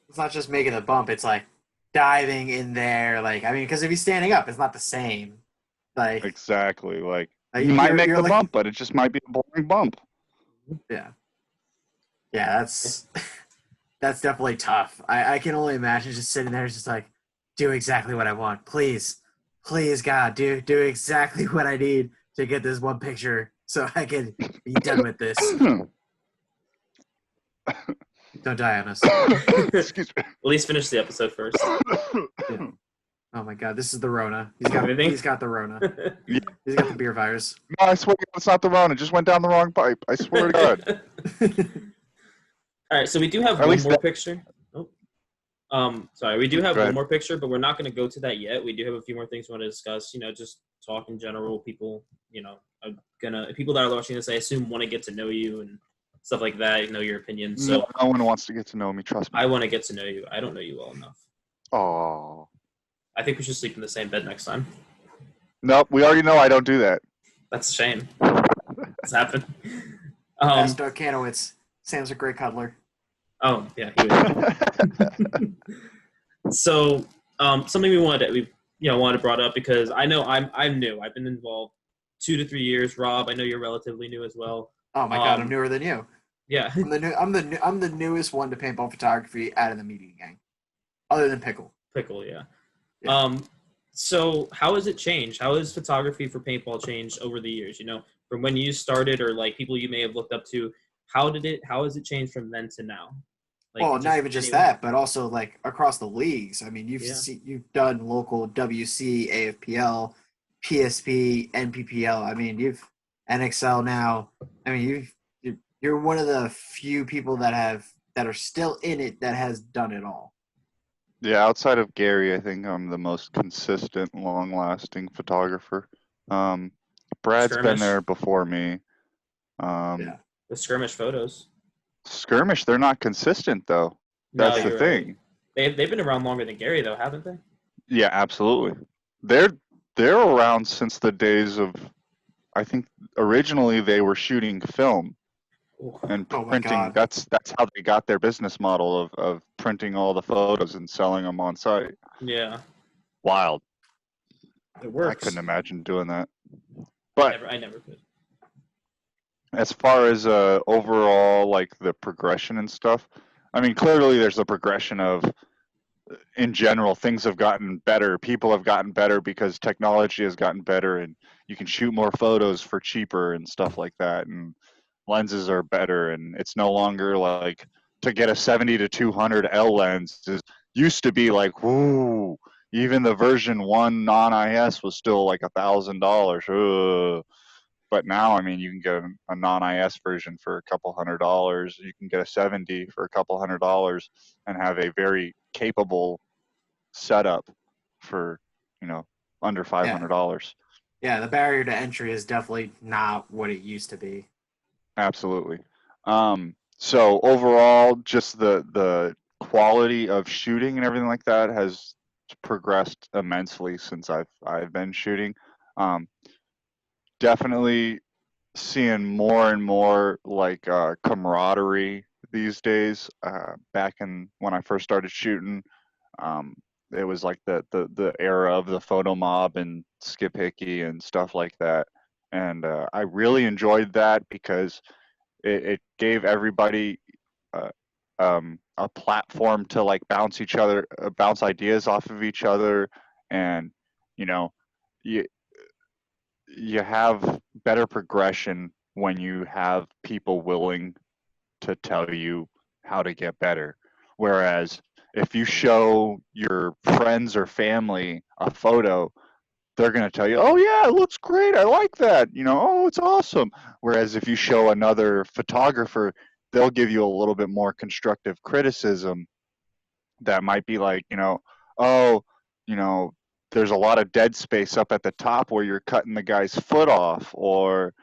it's not just making the bump. It's like diving in there. Like I mean, because if he's standing up, it's not the same. Like Exactly. Like Like, he might make you're the looking- bump, but it just might be a boring bump. yeah, that's that's definitely tough. I can only imagine just sitting there, just like do exactly what I want, please, God, do exactly what I need to get this one picture so I can be done with this. Don't die on us. Excuse me. At least finish the episode first. Oh my god, this is the Rona. He's got Everything? the Rona. Yeah. He's got the beer virus. No, I swear it's not the Rona. It just went down the wrong pipe. I swear to God. All right, so we do have At one least more that- picture. Sorry, we do have Go one ahead. more picture, but we're not going to go to that yet. We do have a few more things we want to discuss. Just talk in general. People, people that are watching this, I assume, want to get to know you and stuff like that. Know your opinions. So No one wants to get to know me. Trust me. I want to get to know you. I don't know you well enough. Oh. I think we should sleep in the same bed next time. Nope. We already know I don't do that. That's a shame. It's happened. Ask Doug Kanowitz. Sam's a great cuddler. Oh yeah. He would. So something we wanted brought up because I know I'm new. I've been involved 2 to 3 years. Rob, I know you're relatively new as well. Oh my god, I'm newer than you. Yeah. I'm the newest one to paintball photography out of the media gang, other than Pickle. Pickle, yeah. Yeah. So how has it changed? How has photography for paintball changed over the years? From when you started, or like people you may have looked up to. How has it changed from then to now? Like, Well, not even just that, but also like across the leagues. I mean, you've done local WC, AFPL, PSP, NPPL. I mean, you've NXL now. I mean, you're one of the few people that are still in it that has done it all. Yeah, outside of Gary, I think I'm the most consistent, long-lasting photographer. Brad's Skirmish. been there before me. Yeah. The skirmish photos. Skirmish, they're not consistent though. That's No, the you're thing. right. They've been around longer than Gary though, haven't they? Yeah, absolutely. They're around since the days of, I think originally they were shooting film and Oh my printing. God. That's how they got their business model of printing all the photos and selling them on site. Yeah, Wild. it works. I couldn't imagine doing that. But I never could. as far as overall like the progression and stuff, I mean clearly there's a progression of, in general, things have gotten better. People have gotten better because technology has gotten better, and you can shoot more photos for cheaper and stuff like that, and lenses are better, and it's no longer like to get a 70 to 200 L lens used to be like, whoo, even the version 1 non-IS was still like $1,000. But now, I mean, you can get a non-IS version for a couple $100. You can get a 7D for a couple $100 and have a very capable setup for, under $500. Yeah, the barrier to entry is definitely not what it used to be. Absolutely. So overall, just the quality of shooting and everything like that has progressed immensely since I've been shooting. Definitely seeing more and more like camaraderie these days. Back in when I first started shooting, um, it was like the era of the photo mob and Skip Hickey and stuff like that. And I really enjoyed that because it gave everybody uh, a platform to like bounce ideas off of each other, and you know, you you have better progression when you have people willing to tell you how to get better. Whereas if you show your friends or family a photo, they're going to tell you, "Oh yeah, it looks great. I like that." "Oh, it's awesome." Whereas if you show another photographer, they'll give you a little bit more constructive criticism that might be like, "Oh, you know, there's a lot of dead space up at the top where you're cutting the guy's foot off, or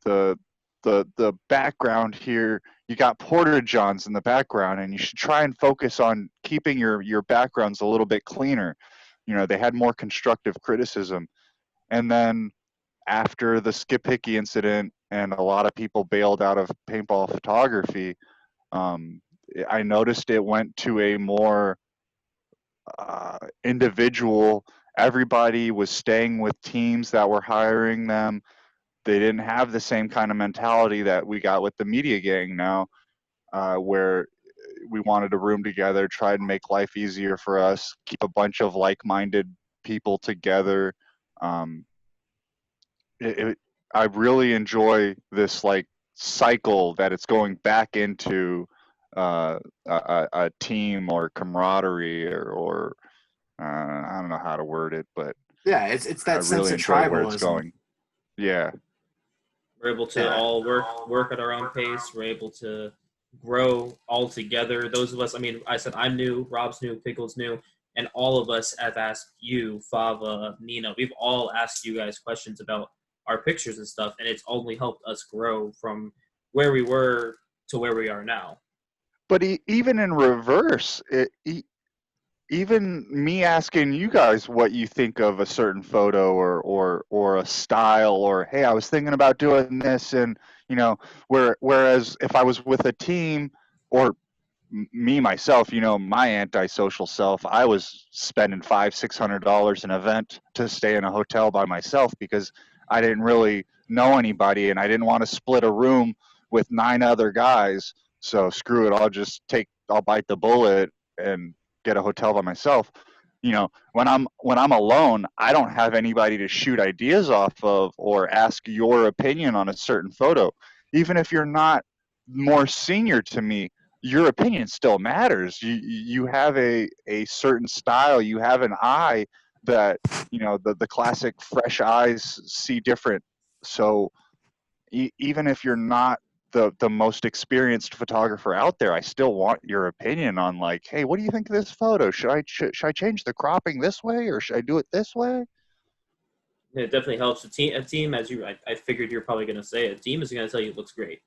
the the background here, you got porta johns in the background, and you should try and focus on keeping your backgrounds a little bit cleaner." They had more constructive criticism. And then after the Skip Hickey incident and a lot of people bailed out of paintball photography, um, I noticed it went to a more individual. Everybody was staying with teams that were hiring them. They didn't have the same kind of mentality that we got with the media gang now, where we wanted to room together, try and make life easier for us, keep a bunch of like-minded people together. Um, I really enjoy this like cycle that it's going back into a team or camaraderie, or I don't know how to word it, but Yeah, it's I that sense really of enjoy where it's tribalism. going. Yeah. We're able to all work at our own pace. We're able to grow all together. Those of us, I mean, I said I'm new, Rob's new, Pickle's new, and all of us have asked you, Fava, Nina. We've all asked you guys questions about our pictures and stuff, and it's only helped us grow from where we were to where we are now. But even in reverse, even me asking you guys what you think of a certain photo, or a style, or hey, I was thinking about doing this, and whereas if I was with a team, or me myself, my antisocial self, I was spending $500-600 an event to stay in a hotel by myself because I didn't really know anybody and I didn't want to split a room with 9 other guys. So screw it, I'll bite the bullet and get a hotel by myself. When I'm alone, I don't have anybody to shoot ideas off of or ask your opinion on a certain photo. Even if you're not more senior to me, your opinion still matters. You have a certain style, you have an eye that, the classic fresh eyes see different. So even if you're not the most experienced photographer out there, I still want your opinion on like, hey, what do you think of this photo? Should I change the cropping this way, or should I do it this way? It definitely helps. A team, as I figured you're probably going to say, a team is going to tell you it looks great,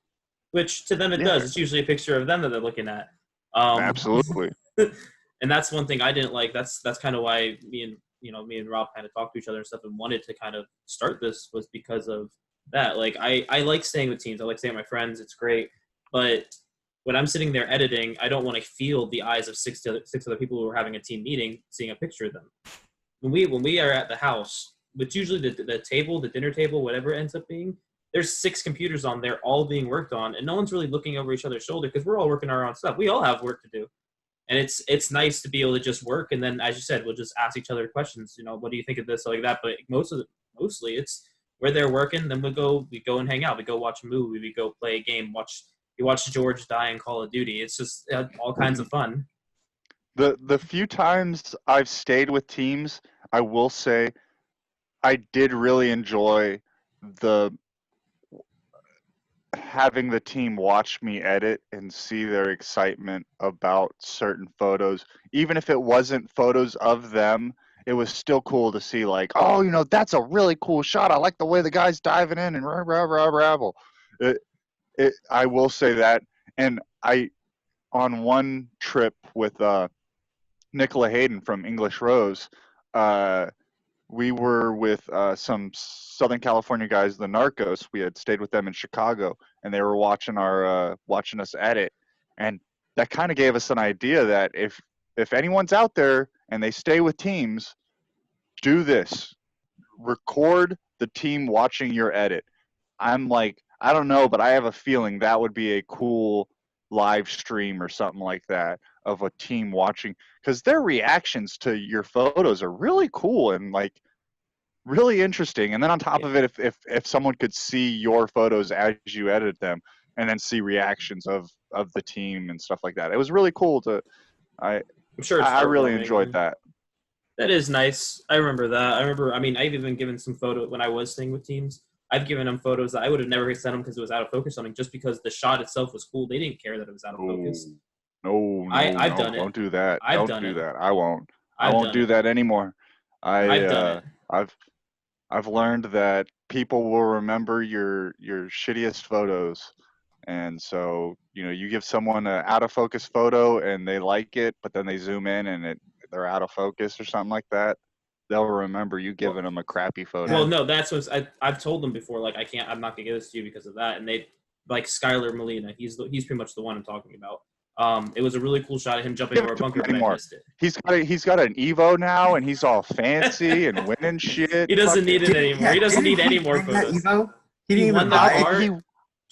which to them it does. It's usually a picture of them that they're looking at. Absolutely. And that's one thing I didn't like. That's kind of why me and Rob kind of talked to each other and stuff and wanted to kind of start this, was because of that. Like I like staying with teams. I like staying with my friends. It's great. But when I'm sitting there editing, I don't want to feel the eyes of six other people who are having a team meeting, seeing a picture of them. When we are at the house, it's usually the table, the dinner table, whatever it ends up being, there's 6 computers on there all being worked on, and no one's really looking over each other's shoulder because we're all working our own stuff. We all have work to do. And it's nice to be able to just work, and then, as you said, we'll just ask each other questions. What do you think of this, like that? But mostly it's where they're working, then we go and hang out. We go watch a movie. We go play a game. We watch George die in Call of Duty. It's just all kinds of fun. The few times I've stayed with teams, I will say I did really enjoy the having the team watch me edit and see their excitement about certain photos, even if it wasn't photos of them, it was still cool to see, like, oh, that's a really cool shot. I like the way the guy's diving in and rah, rah, rah, rah. I will say that. And on one trip with Nicola Hayden from English Rose, we were with some Southern California guys, the Narcos. We had stayed with them in Chicago, and they were watching us edit, and that kind of gave us an idea that if anyone's out there and they stay with teams, do this: record the team watching your edit. I'm like, I don't know, but I have a feeling that would be a cool live stream or something like that of a team watching, because their reactions to your photos are really cool and like really interesting. And then on top of it, if someone could see your photos as you edit them and then see reactions of the team and stuff like that, it was really cool to. I'm sure it's I really heartwarming. enjoyed that. That is nice. I remember that. I've even given some photos when I was staying with teams. I've given them photos that I would have never sent them because it was out of focus or something, just because the shot itself was cool. They didn't care that it was out of focus. No, I've done it. Don't do that. I've Don't done do it. that. I won't. I I've won't done do it. that anymore. I've done it. I've learned that people will remember your shittiest photos. And so, you give someone an out of focus photo and they like it, but then they zoom in and they're out of focus or something like that, they'll remember you giving them a crappy photo. Well, no, that's what I've told them before. Like, I'm not gonna give this to you because of that. And they, like Skylar Molina, he's pretty much the one I'm talking about. It was a really cool shot of him jumping over a bunker, but I missed it. He's got an Evo now, and he's all fancy and winning shit. He doesn't need it anymore. He doesn't need any more photos. Evo? He didn't even won the buy it. car.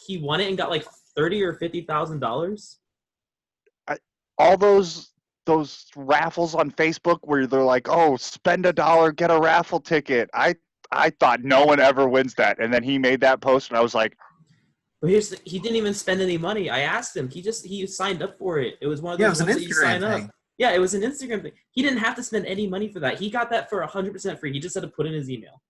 He won it and got like $30,000 or $50,000. All those raffles on Facebook where they're like, "Oh, spend $1, get a raffle ticket." I thought no one ever wins that, and then he made that post, and I was like, But he didn't even spend any money. I asked him. He signed up for it. It was one of Yeah, those it was ones an that you sign Instagram thing. up. Yeah, it was an Instagram thing. He didn't have to spend any money for that. He got that for 100% free. He just had to put in his email.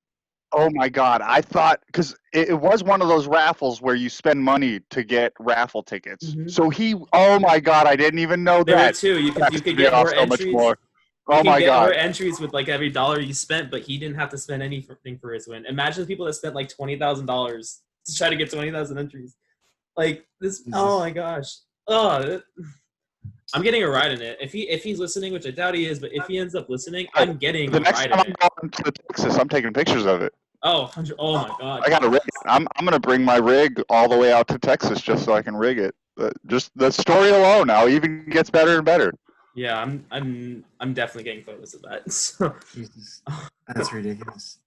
"Oh my god!" I thought, because it was one of those raffles where you spend money to get raffle tickets. Mhm. So oh my god, I didn't even know There were that. two. You could That pissed me get off more so much entries. more. You Oh can my get god! more entries with like every dollar you spent, but he didn't have to spend anything for his win. Imagine the people that spent like $20,000 to try to get 20,000 entries. Like this. Jesus. Oh my gosh. Oh, I'm getting a ride in it. If he's listening, which I doubt he is, but if he ends up listening, I'm getting The a next ride time in I'm it. going to Texas, I'm taking pictures of it. Oh, my god. I got to rig it. I'm gonna bring my rig all the way out to Texas just so I can rig it. Just the story alone now even gets better and better. Yeah, I'm definitely getting photos of that. So. Jesus. That's ridiculous.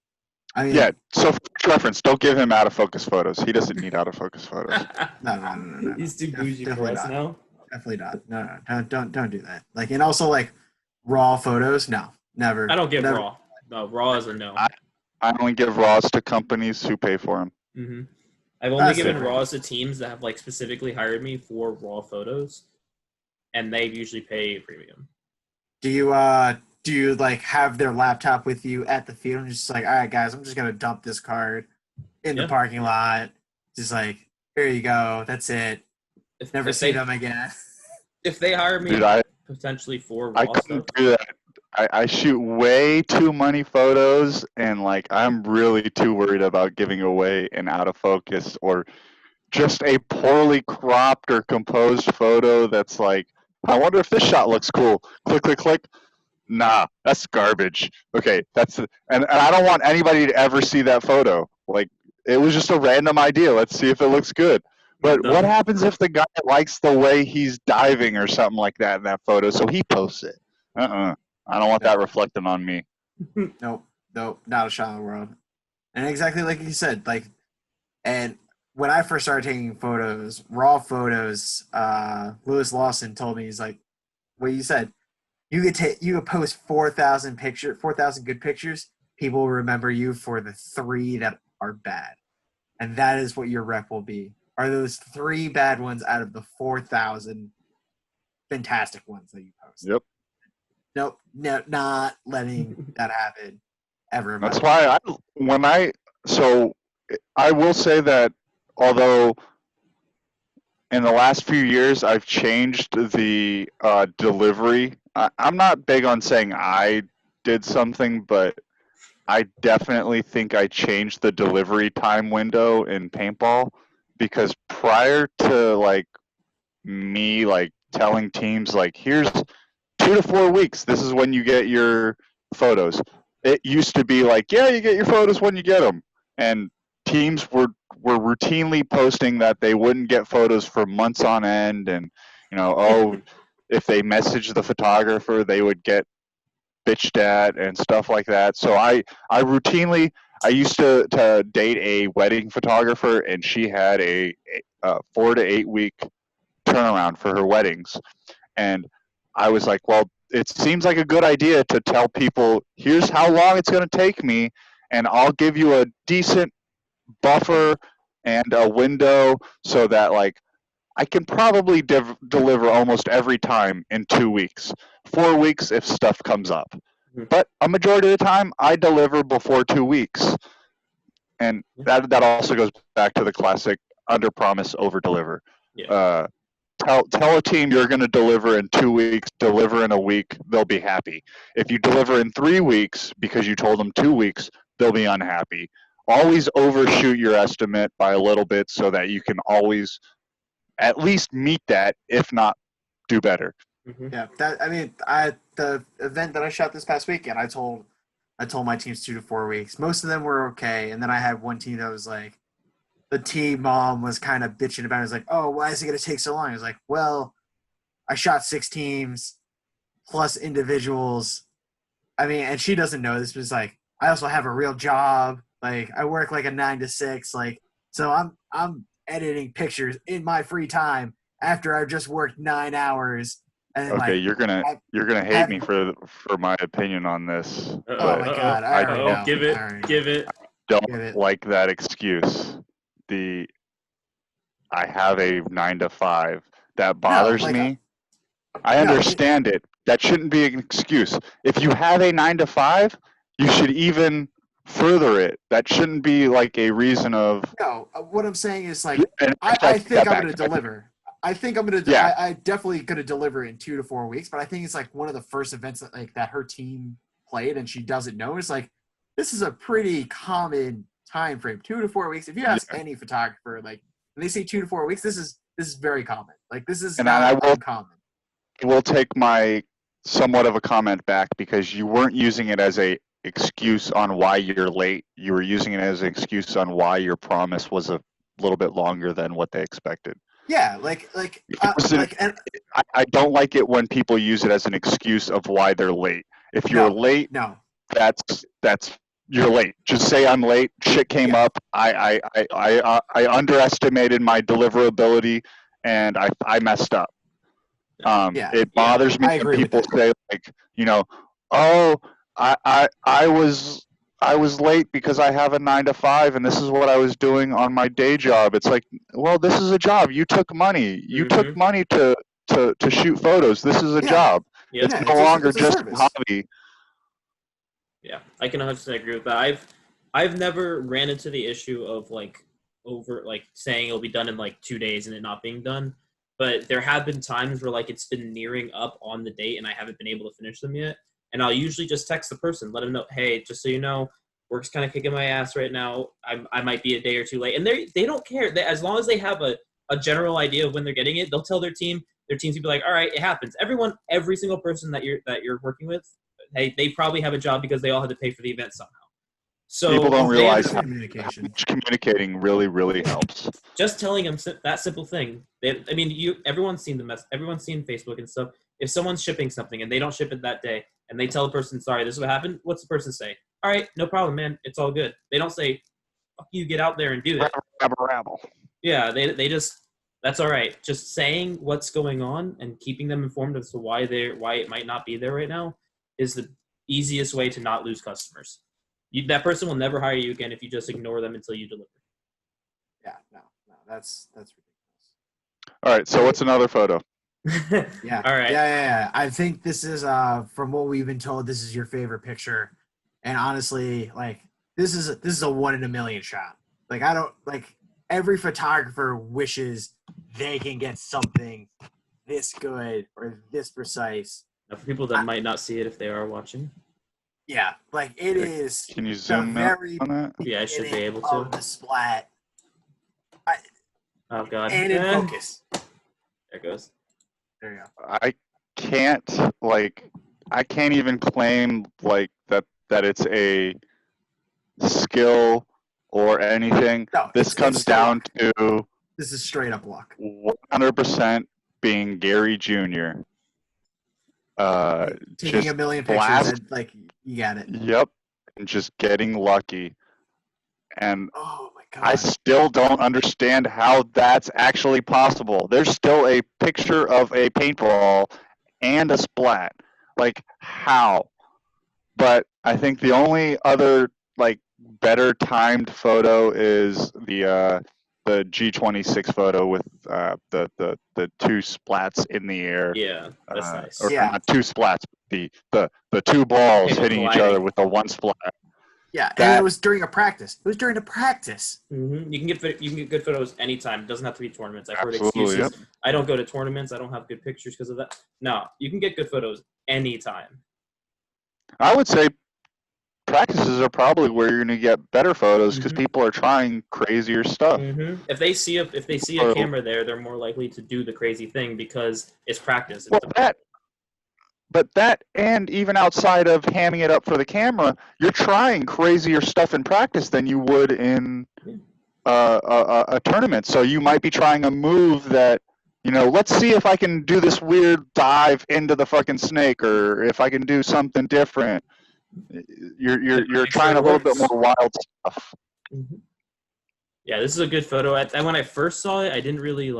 I mean, Yeah. So for reference, don't give him out of focus photos. He doesn't need out of focus photos. no. He's too bougie for Definitely us not. now. Definitely not. No, don't do that. Like, and also like raw photos. No, never. I don't give never. raw. No, raw is a no. I only give raws to companies who pay for them. Mm-hmm. I've only That's given different. raws to teams that have like specifically hired me for raw photos, and they usually pay a premium. Do you like have their laptop with you at the field and just like, all right, guys, I'm just gonna dump this card in the parking lot. Just like, here you go. That's it. Never see them again. If they hire me, Dude, potentially for raw I stuff. couldn't do that. I shoot way too many photos, and like I'm really too worried about giving away an out of focus or just a poorly cropped or composed photo that's like, I wonder if this shot looks cool. Click, click, click. Nah, that's garbage. Okay, and I don't want anybody to ever see that photo. Like, it was just a random idea. Let's see if it looks good. But what happens if the guy likes the way he's diving or something like that in that photo, so he posts it? I don't want that reflecting on me. Nope, not a shot in the world. And exactly like you said, like, and when I first started taking photos, raw photos, Lewis Lawson told me, he's like, what you said, you could post 4,000 good pictures. People will remember you for the 3 that are bad, and that is what your rep will be. Are those 3 bad ones out of the 4,000 fantastic ones that you post? Yep. Nope, no, not letting that happen ever. That's why so I will say that although in the last few years I've changed the delivery. I'm not big on saying I did something, but I definitely think I changed the delivery time window in paintball because prior to like me like telling teams like here's 2 to 4 weeks, this is when you get your photos. It used to be like, yeah, you get your photos when you get them, and teams were routinely posting that they wouldn't get photos for months on end, and if they messaged the photographer, they would get bitched at and stuff like that. So I routinely I used to date a wedding photographer, and she had a 4 to 8 week turnaround for her weddings, and I was like, well, it seems like a good idea to tell people, here's how long it's going to take me, and I'll give you a decent buffer and a window so that like I can probably deliver almost every time in 2 weeks, 4 weeks if stuff comes up. Mhm. But a majority of the time, I deliver before 2 weeks, and that also goes back to the classic under promise, over deliver. Yeah. Tell a team you're going to deliver in 2 weeks, deliver in a week, they'll be happy. If you deliver in 3 weeks because you told them 2 weeks, they'll be unhappy. Always overshoot your estimate by a little bit so that you can always at least meet that, if not do better. Mhm. Yeah, the event that I shot this past weekend, I told my teams 2 to 4 weeks. Most of them were okay, and then I had one team that was like, the team mom was kind of bitching about it. It was like, oh, why is it going to take so long? I was like, well, I shot 6 teams plus individuals. I mean, and she doesn't know this, but it's like, I also have a real job. Like, I work like a 9 to 6. Like, so I'm editing pictures in my free time after I've just worked 9 hours. And then, Okay, like, you're gonna hate me for my opinion on this, Uh-oh, oh my but God, I already know. Give I it. already Give know. it. don't Give it. like that excuse. I have a 9 to 5 that bothers like, me. I no, understand it. That shouldn't be an excuse. If you have a 9 to 5, you should even further it. That shouldn't be like a reason of. no. What I'm saying is, like, And I actually, I take think that I'm back. going to deliver. I think I'm going to. Yeah. I definitely going to deliver in 2 to 4 weeks. But I think it's like one of the first events that her team played, and she doesn't know. It's like, this is a pretty common time frame, 2 to 4 weeks. If you ask any photographer, like, when they say 2 to 4 weeks, this is very common. Like, this is And not I will uncommon. take my somewhat of a comment back, because you weren't using it as a excuse on why you're late. You were using it as an excuse on why your promise was a little bit longer than what they expected. Yeah, and I don't like it when people use it as an excuse of why they're late. If you're late, no. that's you're late. Just say I'm late. Shit came up. I underestimated my deliverability, and I messed up. It bothers me I when agree with people that. say, oh, I was late because I have a 9 to 5, and this is what I was doing on my day job. It's like, well, this is a job. You took money. You took money to shoot photos. This is a job. Yeah. It's no longer it's a just a service. hobby. Yeah, I can 100% agree with that. I've never ran into the issue of like saying it'll be done in like 2 days and it not being done. But there have been times where like it's been nearing up on the date and I haven't been able to finish them yet. And I'll usually just text the person, let them know, hey, just so you know, work's kind of kicking my ass right now. I might be a day or two late, and they don't care. As long as they have a general idea of when they're getting it, they'll tell their team. Their teams will be like, all right, it happens. Every single person that you're working with, they probably have a job because they all had to pay for the event somehow. So People don't realize how communication. much communicating really, really helps. just telling them that simple thing. Everyone's seen everyone's seen Facebook and stuff. If someone's shipping something and they don't ship it that day, and they tell the person, sorry, this is what happened, what's the person say? All right, no problem, man. It's all good. They don't say, fuck you, get out there and do it. Rabble. Yeah, they just, that's all right. Just saying what's going on and keeping them informed as to why it might not be there right now is the easiest way to not lose customers. That person will never hire you again if you just ignore them until you deliver. Yeah, no, that's ridiculous. All right, so what's another photo? Yeah. All right. Yeah. I think this is from what we've been told, this is your favorite picture. And honestly, like, this is a 1 in a million shot. Like I don't like every photographer wishes they can get something this good or this precise. Now, for people that might not see it if they are watching, Yeah, like it Yeah, is Can you the zoom in very on that? Yeah, I should be beginning able to. of the splat oh god, and in focus. there it goes. There you go. I can't I can't even claim that it's a skill or anything. No, This it's comes straight, down to this is straight up luck. 100% being Gary Jr. Taking a Just million pictures, blast. and, like you got it. Yep, and just getting lucky. And Oh my I god. still don't understand how that's actually possible. There's still a picture of a paintball and a splat. Like how? But I think the only other like better timed photo is the G26 photo with the two splats in the air. Yeah, that's nice. Or Yeah. not two splats, the two balls People hitting each colliding. other with the one splat. Yeah, and That- it was during a practice. It was during a practice. You can get good photos anytime. It doesn't have to be tournaments. I've heard Absolutely, excuses. I don't go to tournaments. I don't have good pictures because of that. No, you can get good photos anytime. I would say practices are probably where you're going to get better photos because Mhm. people are trying crazier stuff. If they see a camera there, they're more likely to do the crazy thing because it's practice. Well, that and even outside of hamming it up for the camera, you're trying crazier stuff in practice than you would in a tournament. So you might be trying a move that, let's see if I can do this weird dive into the fucking snake, or if I can do something different. You're Make trying sure a it little bit works. more wild stuff. Yeah, this is a good photo. When I first saw it, I didn't really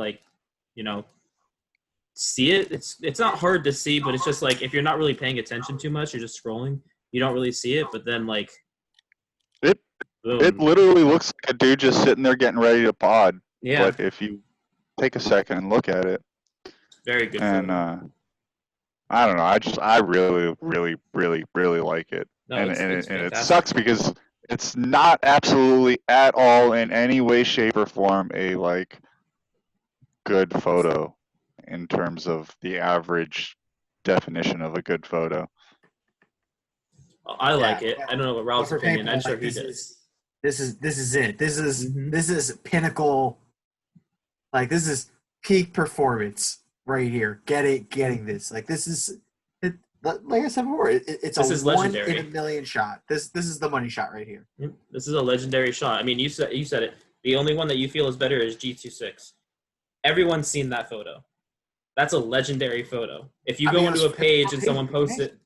see it. It's not hard to see, but it's just like if you're not really paying attention too much, you're just scrolling. You don't really see it, but then It boom. literally looks like a dude just sitting there getting ready to pod. Yeah, But if you take a second and look at it, very good and photo. I don't know, I really, really, really, really like it. No, and it's it fantastic. sucks because it's not absolutely at all in any way, shape, or form a good photo in terms of the average definition of a good photo. I like it. Yeah. I don't know what Ralph's For opinion. I'm paintball, sure like, he this does. This is it. This is Mhm. this is pinnacle. Like this is peak performance right here. Getting this. Like this is it. Like I said before, it's This a is 1 legendary. in a million shot. This is the money shot right here. This is a legendary shot. I mean, you said it. The only one that you feel is better is G26. Everyone's seen that photo. That's a legendary photo. If you go into a page and someone posts it,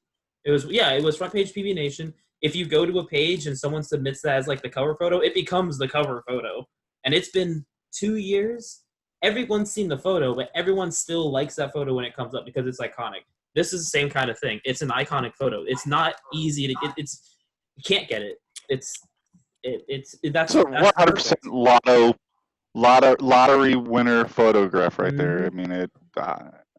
it was front page PB Nation. If you go to a page and someone submits that as like the cover photo, it becomes the cover photo. And it's been 2 years. Everyone's seen the photo, but everyone still likes that photo when it comes up because it's iconic. This is the same kind of thing. It's an iconic photo. It's not easy to get. You can't get it. That's a 100% lottery winner photograph right there. I mean, it.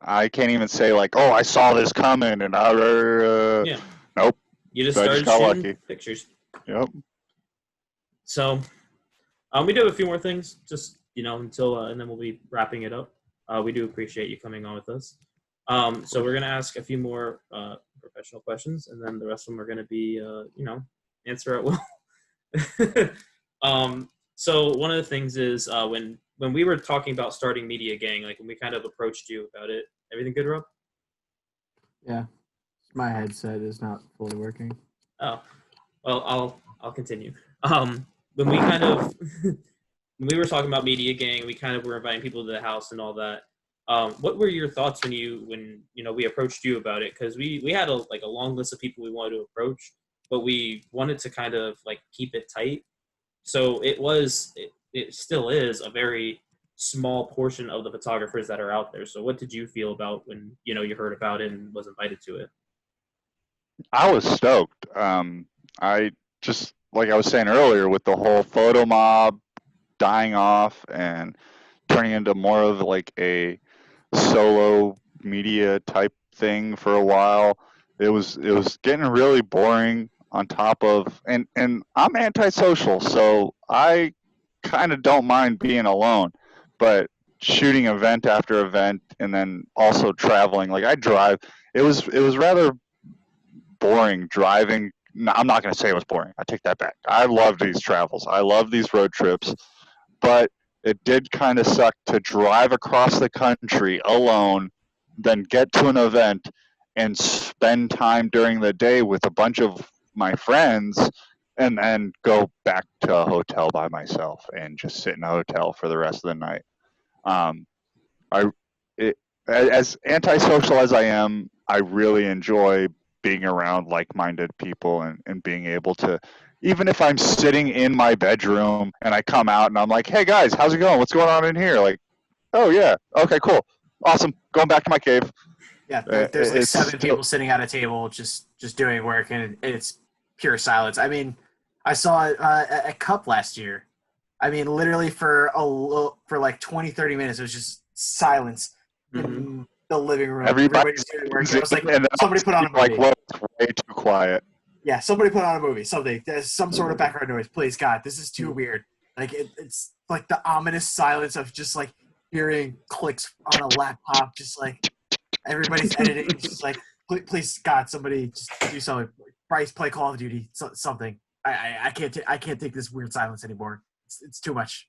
I can't even say like, oh, I saw this coming, and yeah. Nope. You just I started got shooting lucky. pictures. Yep. So, we do have a few more things, just until and then we'll be wrapping it up. We do appreciate you coming on with us. So we're gonna ask a few more professional questions, and then the rest of them are gonna be answer at will. So one of the things is when we were talking about starting Media Gang, like when we kind of approached you about it, everything good, Rob? Yeah, my headset is not fully working. Oh, well, I'll continue. When we kind of when we were talking about Media Gang, we kind of were inviting people to the house and all that. What were your thoughts when we approached you about it? Because we had a long list of people we wanted to approach, but we wanted to kind of keep it tight. So it still is a very small portion of the photographers that are out there. So what did you feel about when you heard about it and was invited to it? I was stoked. I just, like I was saying earlier, with the whole photo mob dying off and turning into more of a solo media type thing for a while, it was getting really boring. On top of, and I'm antisocial, so I kind of don't mind being alone, but shooting event after event and then also traveling, like I drive, it was rather boring driving. No, I'm not going to say it was boring. I take that back. I love these travels. I love these road trips, but it did kind of suck to drive across the country alone, then get to an event and spend time during the day with a bunch of my friends and then go back to a hotel by myself and just sit in a hotel for the rest of the night. Um, I, it, as antisocial as I am, I really enjoy being around like-minded people and being able to, even if I'm sitting in my bedroom and I come out and I'm like, hey guys, how's it going? What's going on in here? Like, oh yeah, okay, cool, awesome, going back to my cave. Yeah, there's like It's 7 people sitting at a table just doing work, and it's pure silence. I mean, I saw it at Cup last year. I mean, literally for like 20, 30 minutes, it was just silence in the living room. Everybody's doing work. It was like somebody put on a movie. Like, whoa, it's way too quiet. Yeah, somebody put on a movie. Something. There's some sort of background noise. Please, God, this is too weird. Like it's like the ominous silence of just like hearing clicks on a laptop. Just like everybody's editing. It's just like, please, God, somebody just do something. Bryce, play Call of Duty. Something. I can't take this weird silence anymore. It's too much.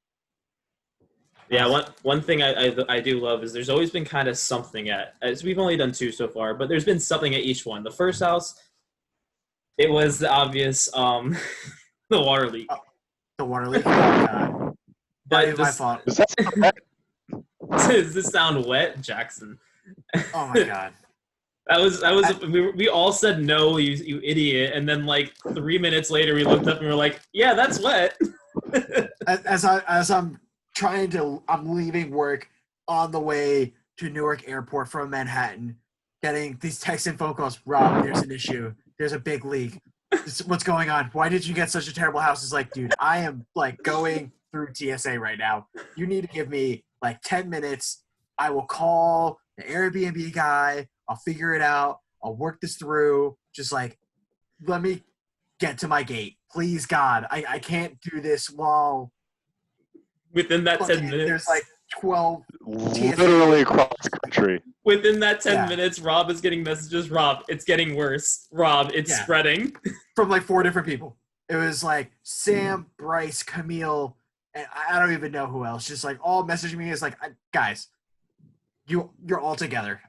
Yeah, one thing I do love is there's always been kind of something as we've only done 2 so far, but there's been something at each one. The first house, it was the obvious the water leak. The water leak. Oh, God. But my fault. Does this sound wet, Jackson? Oh my God. That was we all said no, you idiot, and then like 3 minutes later we looked up and we were like, yeah, that's wet. as I'm leaving work on the way to Newark Airport from Manhattan, getting these texts and phone calls. Rob, there's an issue. There's a big leak. What's going on? Why did you get such a terrible house? It's like, dude, I am like going through TSA right now. You need to give me like 10 minutes. I will call the Airbnb guy. I'll figure it out. I'll work this through. Just like, let me get to my gate. Please, God. I can't do this while within that 10 minutes. There's like 12 literally across the country. Within that 10 minutes, Rob is getting messages. Rob, it's getting worse. Rob, it's spreading. From like 4 different people. It was like Sam, Bryce, Camille, and I don't even know who else. Just like all messaging me. It's like, guys, you're all together.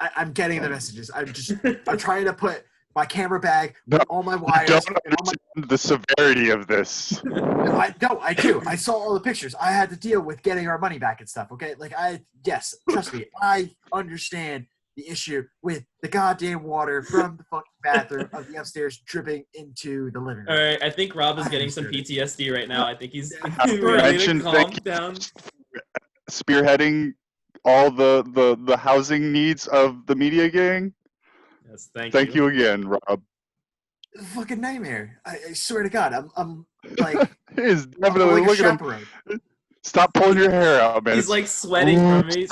I'm getting the messages. I'm trying to put my camera bag, all my wires. I don't understand the severity of this. I do. I saw all the pictures. I had to deal with getting our money back and stuff. Okay, like yes, trust me, I understand the issue with the goddamn water from the fucking bathroom of the upstairs dripping into the living room. All right, I think Rob is getting some PTSD right now. I think he's ready to calm down. Spearheading all the housing needs of the media gang. Yes, thank you again, Rob. Fucking nightmare. I swear to God, I'm like. It is definitely. Look at him. Stop pulling your hair out, man. He's like sweating from me.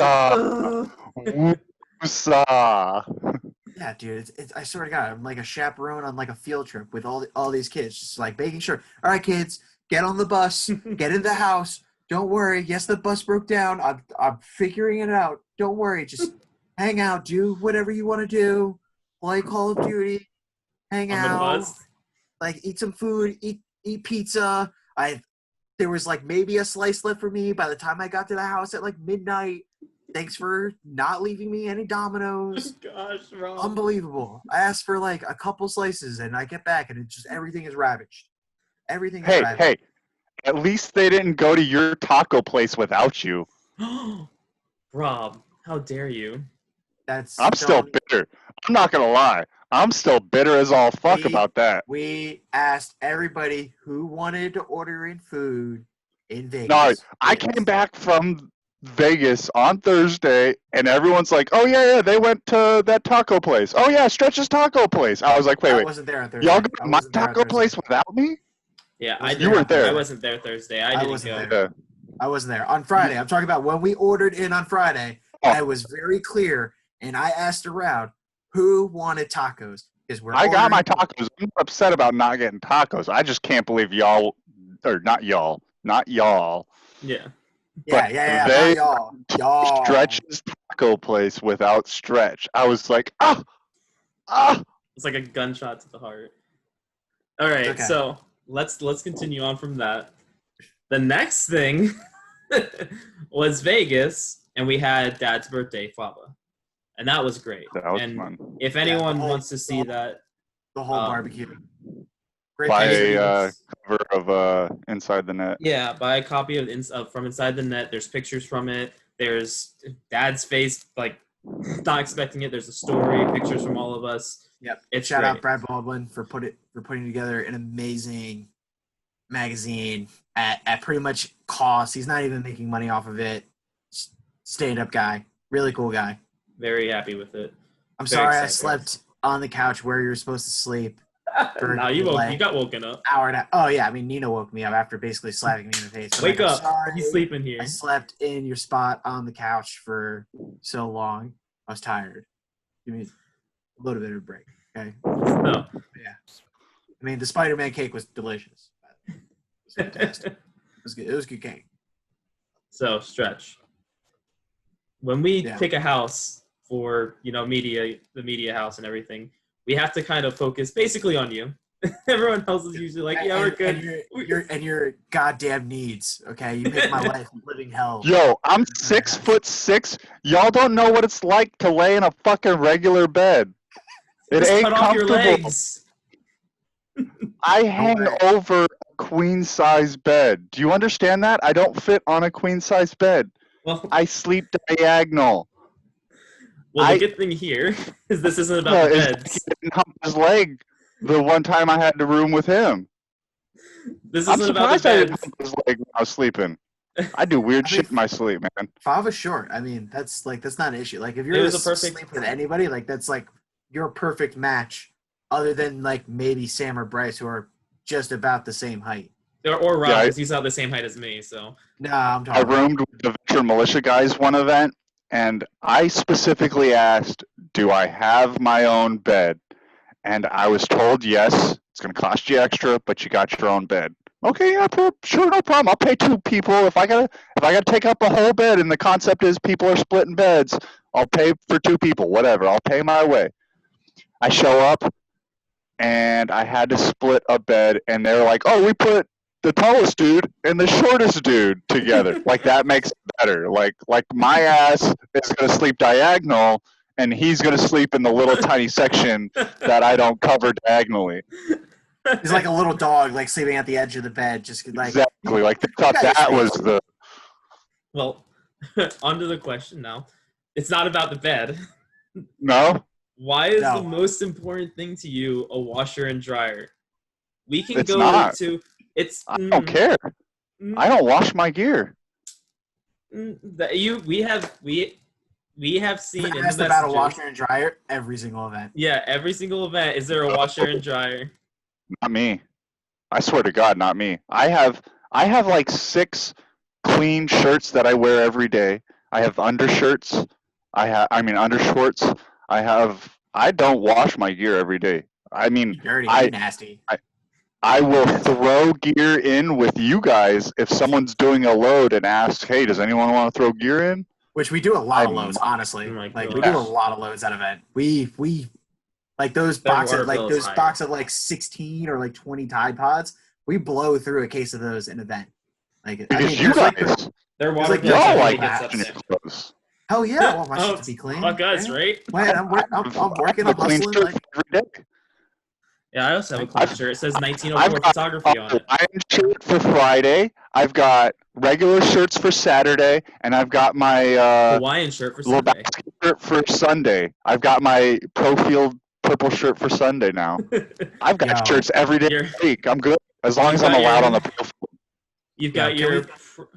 Yeah, dude. I swear to God, I'm like a chaperone on like a field trip with all these kids, just like making sure. All right, kids, get on the bus, get in the house. Don't worry. Yes, the bus broke down. I'm figuring it out. Don't worry. Just hang out. Do whatever you want to do. Play Call of Duty. Hang out. Like eat some food. Eat pizza. There was like maybe a slice left for me by the time I got to the house at like midnight. Thanks for not leaving me any Dominoes. Gosh, Rob. Unbelievable. I asked for like a couple slices and I get back and it just everything is ravaged. Everything is ravaged. Hey. At least they didn't go to your taco place without you. Rob, how dare you? I'm still bitter. I'm not going to lie. I'm still bitter as all fuck about that. We asked everybody who wanted to order in food in Vegas. No, I came back from Vegas on Thursday, and everyone's like, oh, yeah, they went to that taco place. Oh, yeah, Stretch's taco place. I was like, wait. I wasn't there on Thursday. Y'all go to my taco place without me? Yeah, you weren't there. I wasn't there Thursday. I didn't go. There. I wasn't there. On Friday. I'm talking about when we ordered in on Friday. I was very clear, and I asked around who wanted tacos. I got my tacos. I'm upset about not getting tacos. I just can't believe y'all, or not y'all, not y'all. Yeah. But Yeah. they Not y'all. Stretch's taco place without Stretch. I was like, ah. It's like a gunshot to the heart. All right, Okay. so let's continue on from that. The next thing was Vegas, and we had Dad's birthday, Flava, and that was great. That was and fun. if anyone the whole- wants to see that, The whole barbecue. Great By pictures. a cover of Inside the Net. yeah, buy a copy of From Inside the Net. There's pictures from it. There's Dad's face, like not expecting it. There's a story, pictures from all of us. Yep. It's Shout great. out Brad Baldwin for putting together an amazing magazine at pretty much cost. He's not even making money off of it. Stand-up guy. Really cool guy. Very happy with it. I'm Very sorry I excited. slept on the couch where you're supposed to sleep. No, you got woken up. Hour and a, oh yeah, I mean Nina woke me up after basically slapping me in the face. I'm Wake like, I'm up! sorry. He's sleeping here. I slept in your spot on the couch for so long. I was tired. Give me a little bit of a break, okay? No. Yeah. I mean, the Spider-Man cake was delicious. It was fantastic. It was good. It was good cake. So Stretch. When we Yeah. pick a house for the media house and everything, we have to kind of focus basically on you. Everyone else is usually like, yeah, we're good. And your goddamn needs, okay? You make my life a living hell. Yo, I'm 6'6". Y'all don't know what it's like to lay in a fucking regular bed. It Just ain't cut off your comfortable. legs. I hang way. over a queen size bed. Do you understand that? I don't fit on a queen size bed. Well, I sleep diagonal. the good thing here is this isn't about the Is beds. he didn't hump his leg the one time I had to room with him. This I'm isn't about the surprised I didn't beds. hump his leg when I was sleeping. I do weird I mean, shit in my sleep, man. Fava's short. I mean, that's not an issue. Like, if you're It was to a perfect- sleep with anybody, like that's like your perfect match. Other than like maybe Sam or Bryce, who are just about the same height. Or Rob, Yeah, because he's not the same height as me. So Nah, I'm I talking. roomed with the veteran militia guys one event, and I specifically asked, do I have my own bed? And I was told, yes, it's going to cost you extra, but you got your own bed. Okay, yeah, sure, no problem. I'll pay 2 people. If I gotta take up a whole bed, and the concept is people are splitting beds, I'll pay for 2 people. Whatever, I'll pay my way. I show up, and I had to split a bed, and they're like, "Oh, we put the tallest dude and the shortest dude together. Like that makes it better. Like my ass is gonna sleep diagonal, and he's gonna sleep in the little tiny section that I don't cover diagonally." He's like a little dog, like sleeping at the edge of the bed, just like Exactly. Like they thought got your that was space. the. Well, onto the question now. It's not about the bed. No, Why is No. the most important thing to you a washer and dryer? We can It's go not. to it's. I don't care. I don't wash my gear. We have seen in I've the asked about a messages. washer and dryer every single event. Yeah, every single event. Is there a washer and dryer? Not me. I swear to God, not me. I have like 6 clean shirts that I wear every day. I have undershirts. Undershorts. I don't wash my gear every day. I mean, You're dirty, I- you're nasty. I will throw gear in with you guys if someone's doing a load and asks, "Hey, does anyone want to throw gear in?" Which we do a lot of I'm- loads, honestly. Oh my Like God. we do a lot of loads at event. We like those Their boxes, water bill is those higher. box of like 16 or like 20 Tide Pods. We blow through a case of those in event. Like Because you there's like guys, Their water like bill y'all That's like really gets washing your upset. clothes. hell yeah, I want my Oh, shit to be clean. Fuck us, man. right? Man, I'm working, I have I'm a clean hustling. shirt Like, for every day. Yeah, I also have a clean shirt. It says I've 1904 got photography on a it. Hawaiian shirt for Friday. I've got regular shirts for Saturday, and I've got my Hawaiian shirt for Sunday. Lebowski shirt for Sunday. I've got my Pro Field purple shirt for Sunday now. I've got Yo. shirts every day You're- of the week. I'm good as long You as I'm got allowed your- on the Pro Field. You've Yeah, got can your.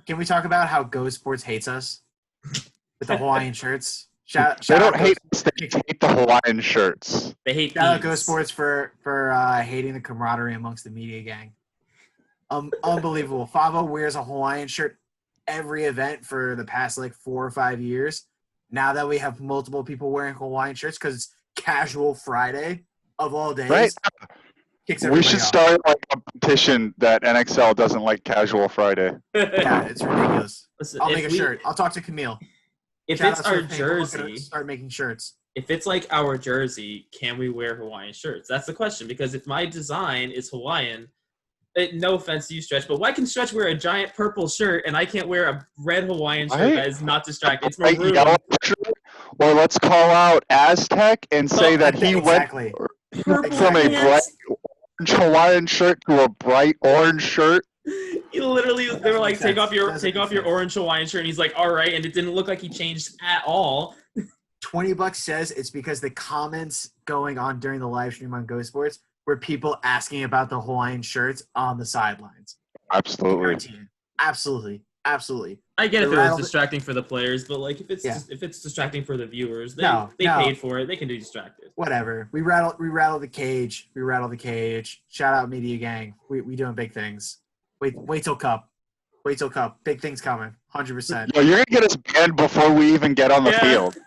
can we talk about how Go Sports hates us with the Hawaiian shirts? Shout They don't out hate Go, us. They hate the Hawaiian shirts. They hate shout out Go beans. Sports for hating the camaraderie amongst the media gang. Unbelievable. Favo wears a Hawaiian shirt every event for the past like 4 or 5 years. Now that we have multiple people wearing Hawaiian shirts because it's casual Friday of all days. Right? Kicks We everybody should off. start a petition that NXL doesn't like Casual Friday. Yeah, it's ridiculous. Listen, I'll make a shirt. I'll talk to Camille. If Shout it's out to our the paint, look at her, jersey, start making shirts. if it's like our jersey, can we wear Hawaiian shirts? That's the question. Because if my design is Hawaiian, no offense to you, Stretch, but why can Stretch wear a giant purple shirt and I can't wear a red Hawaiian shirt Right? that is not distracting? It's Right, maroon. yellow shirt, or let's call out Aztec and say that he Exactly. Purple from a pants. bright Hawaiian shirt to a bright orange shirt. You literally, they were like, take off your Doesn't make orange Hawaiian shirt, and he's like, all right, and it didn't look like he changed at all. $20 says it's because the comments going on during the live stream on Go Sports were people asking about the Hawaiian shirts on the sidelines. Absolutely. Guarantee it. Absolutely. I get if The it was rattle- distracting for the players, but like if it's Yeah. if it's distracting for the viewers, they No. paid for it. They can do distracted. Whatever. We rattle the cage. Shout out Media Gang. We doing big things. Wait till Cup. Big things coming. 100%. Yo, you're gonna get us banned before we even get on the field.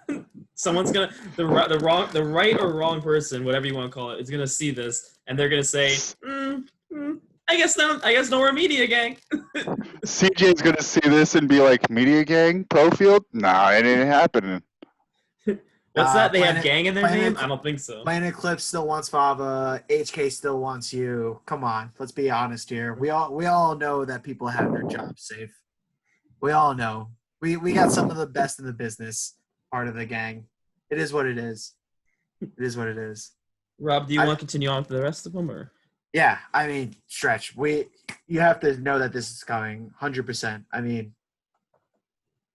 Someone's gonna the right or wrong person, whatever you want to call it, is gonna see this and they're gonna say, I guess no more Media Gang. CJ's gonna see this and be like, "Media Gang, Pro Field? Nah, it ain't happening." What's that? They have Planet- gang in their Planet- name? I don't think so. Planet Eclipse still wants Fava. HK still wants you. Come on, let's be honest here. We all know that people have their jobs safe. We all know. We got some of the best in the business part of the gang. It is what it is. Rob, do you want to continue on for the rest of them, or? Yeah, I mean, Stretch. You have to know that this is coming. 100%. I mean,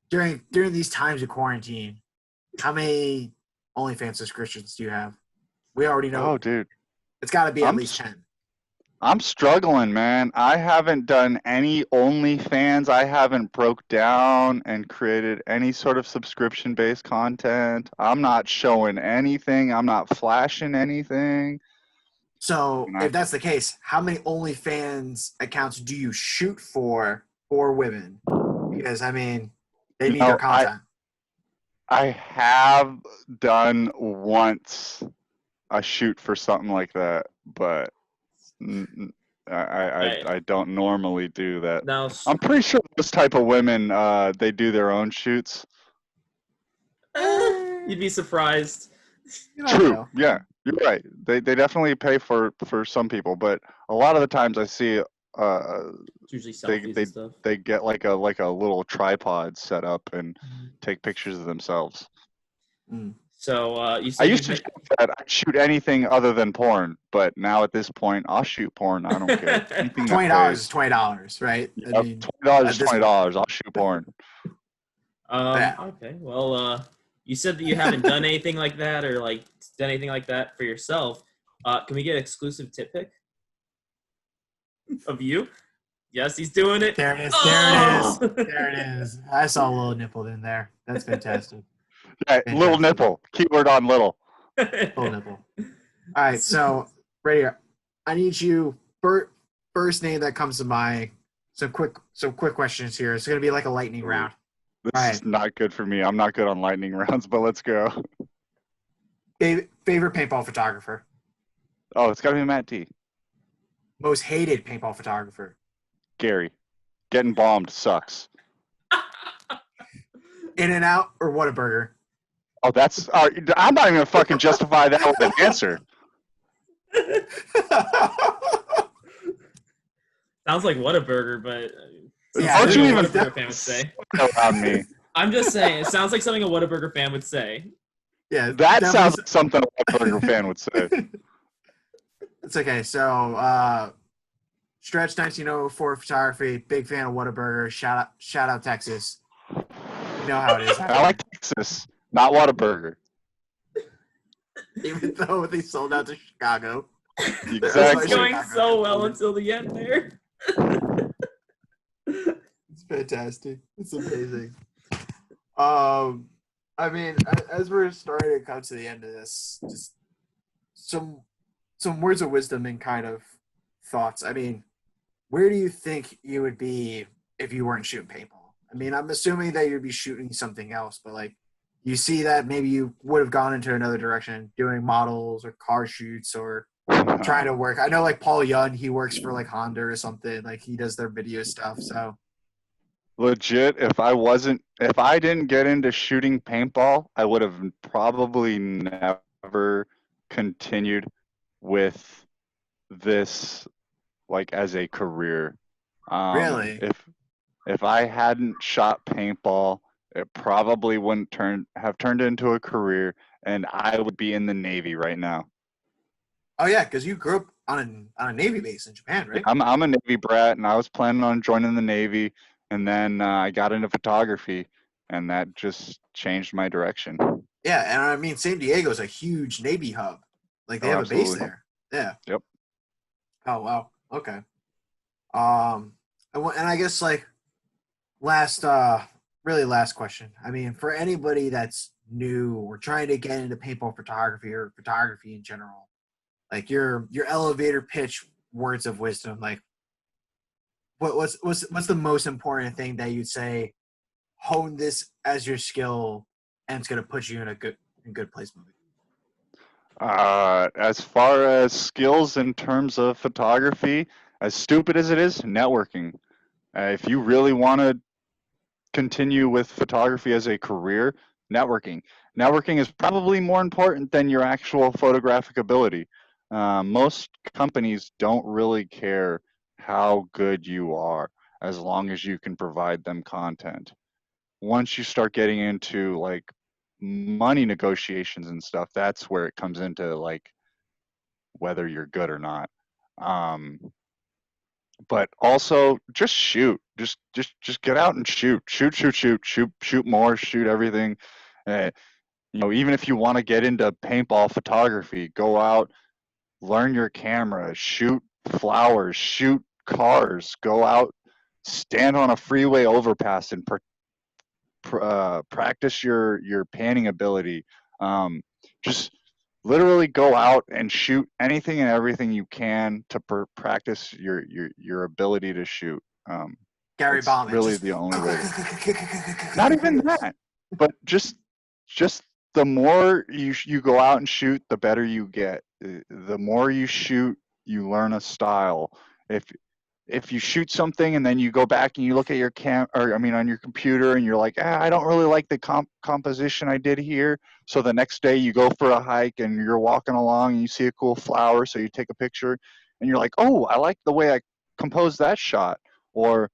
during these times of quarantine, how many OnlyFans subscriptions do you have? We already know. Oh, dude, It's got to be at I'm least 10. I'm struggling, man. I haven't done any OnlyFans. I haven't broke down and created any sort of subscription-based content. I'm not showing anything. I'm not flashing anything. So, if that's the case, how many OnlyFans accounts do you shoot for women? Because, I mean, they need their content. I have done once a shoot for something like that, but I don't normally do that. Now, I'm pretty sure those type of women, they do their own shoots. you'd be surprised. You never True. know. Yeah, you're right. They definitely pay for some people, but a lot of the times I see It's usually selfies and stuff. they get like a little tripod set up and take pictures of themselves. Mm. So you said I used to shoot that. I'd shoot anything other than porn, but now at this point, I'll shoot porn. I don't care. Anything that $20 pays. is $20, right? I mean, $20 at is this $20. I'll shoot porn. Yeah. Okay. Well, you said that you haven't done anything like that or like done anything like that for yourself. Can we get exclusive tip pic of you? Yes, he's doing it. There it is. Oh! There it is. I saw a little nipple in there. That's fantastic. Yeah, little nipple. Keyword on little. Little nipple. All right, so right here, I need you first name that comes to mind. Some quick questions here. It's gonna be like a lightning round. This Right. is not good for me. I'm not good on lightning rounds, but let's go. Favorite paintball photographer. Oh, it's got to be Matt T. Most hated paintball photographer. Gary. Getting bombed sucks. In-N-Out or Whataburger. Oh, that's. I'm not even gonna fucking justify that with an answer. Sounds like Whataburger, but Yeah, Don't you a even Whataburger fan would say. around me? I'm just saying, it sounds like something a Whataburger fan would say. Yeah, That definitely- sounds like something a Burger fan would say. It's okay. So, Stretch 1904 photography. Big fan of Whataburger. Shout out Texas. You know how it is. I like Texas, not Whataburger. Even though they sold out to Chicago. It's Exactly. going so well until the end there. It's fantastic. It's amazing. I mean, as we're starting to come to the end of this, just some words of wisdom and kind of thoughts. I mean, where do you think you would be if you weren't shooting paintball? I mean, I'm assuming that you'd be shooting something else, but like, you see that maybe you would have gone into another direction, doing models or car shoots or trying to work. I know like Paul Yun, he works for like Honda or something. Like he does their video stuff. So Legit, if I didn't get into shooting paintball, I would have probably never continued with this like as a career. really, If I hadn't shot paintball, it probably wouldn't have turned into a career, and I would be in the Navy right now. oh yeah, because you grew up on a Navy base in Japan, right? I'm a Navy brat, and I was planning on joining the Navy, and then I got into photography, and that just changed my direction. Yeah, and I mean San Diego's a huge Navy hub. Like they Oh, have a base absolutely. there. Yeah. Yep. Oh wow. Okay. And I guess like last really last question. I mean, for anybody that's new or trying to get into paintball photography or photography in general, like your elevator pitch words of wisdom, like what's the most important thing that you'd say hone this as your skill and it's gonna put you in a good place moving? As far as skills in terms of photography, as stupid as it is, networking. If you really want to continue with photography as a career, networking. Networking is probably more important than your actual photographic ability. Most companies don't really care how good you are as long as you can provide them content. Once you start getting into like money negotiations and stuff, that's where it comes into like whether you're good or not. Um, but also just shoot. Just get out and shoot more, shoot everything. Uh, even if you want to get into paintball photography, go out, learn your camera, shoot flowers, shoot cars, go out, stand on a freeway overpass and practice your panning ability. Just literally go out and shoot anything and everything you can to practice your ability to shoot. Gary That's Ballman, really just the only way. Not even that, but just the more you go out and shoot, the better you get. The more you shoot, you learn a style. If you shoot something and then you go back and you look at your on your computer and you're like, I don't really like the composition I did here. So the next day you go for a hike and you're walking along and you see a cool flower, so you take a picture and you're like, oh, I like the way I composed that shot. Or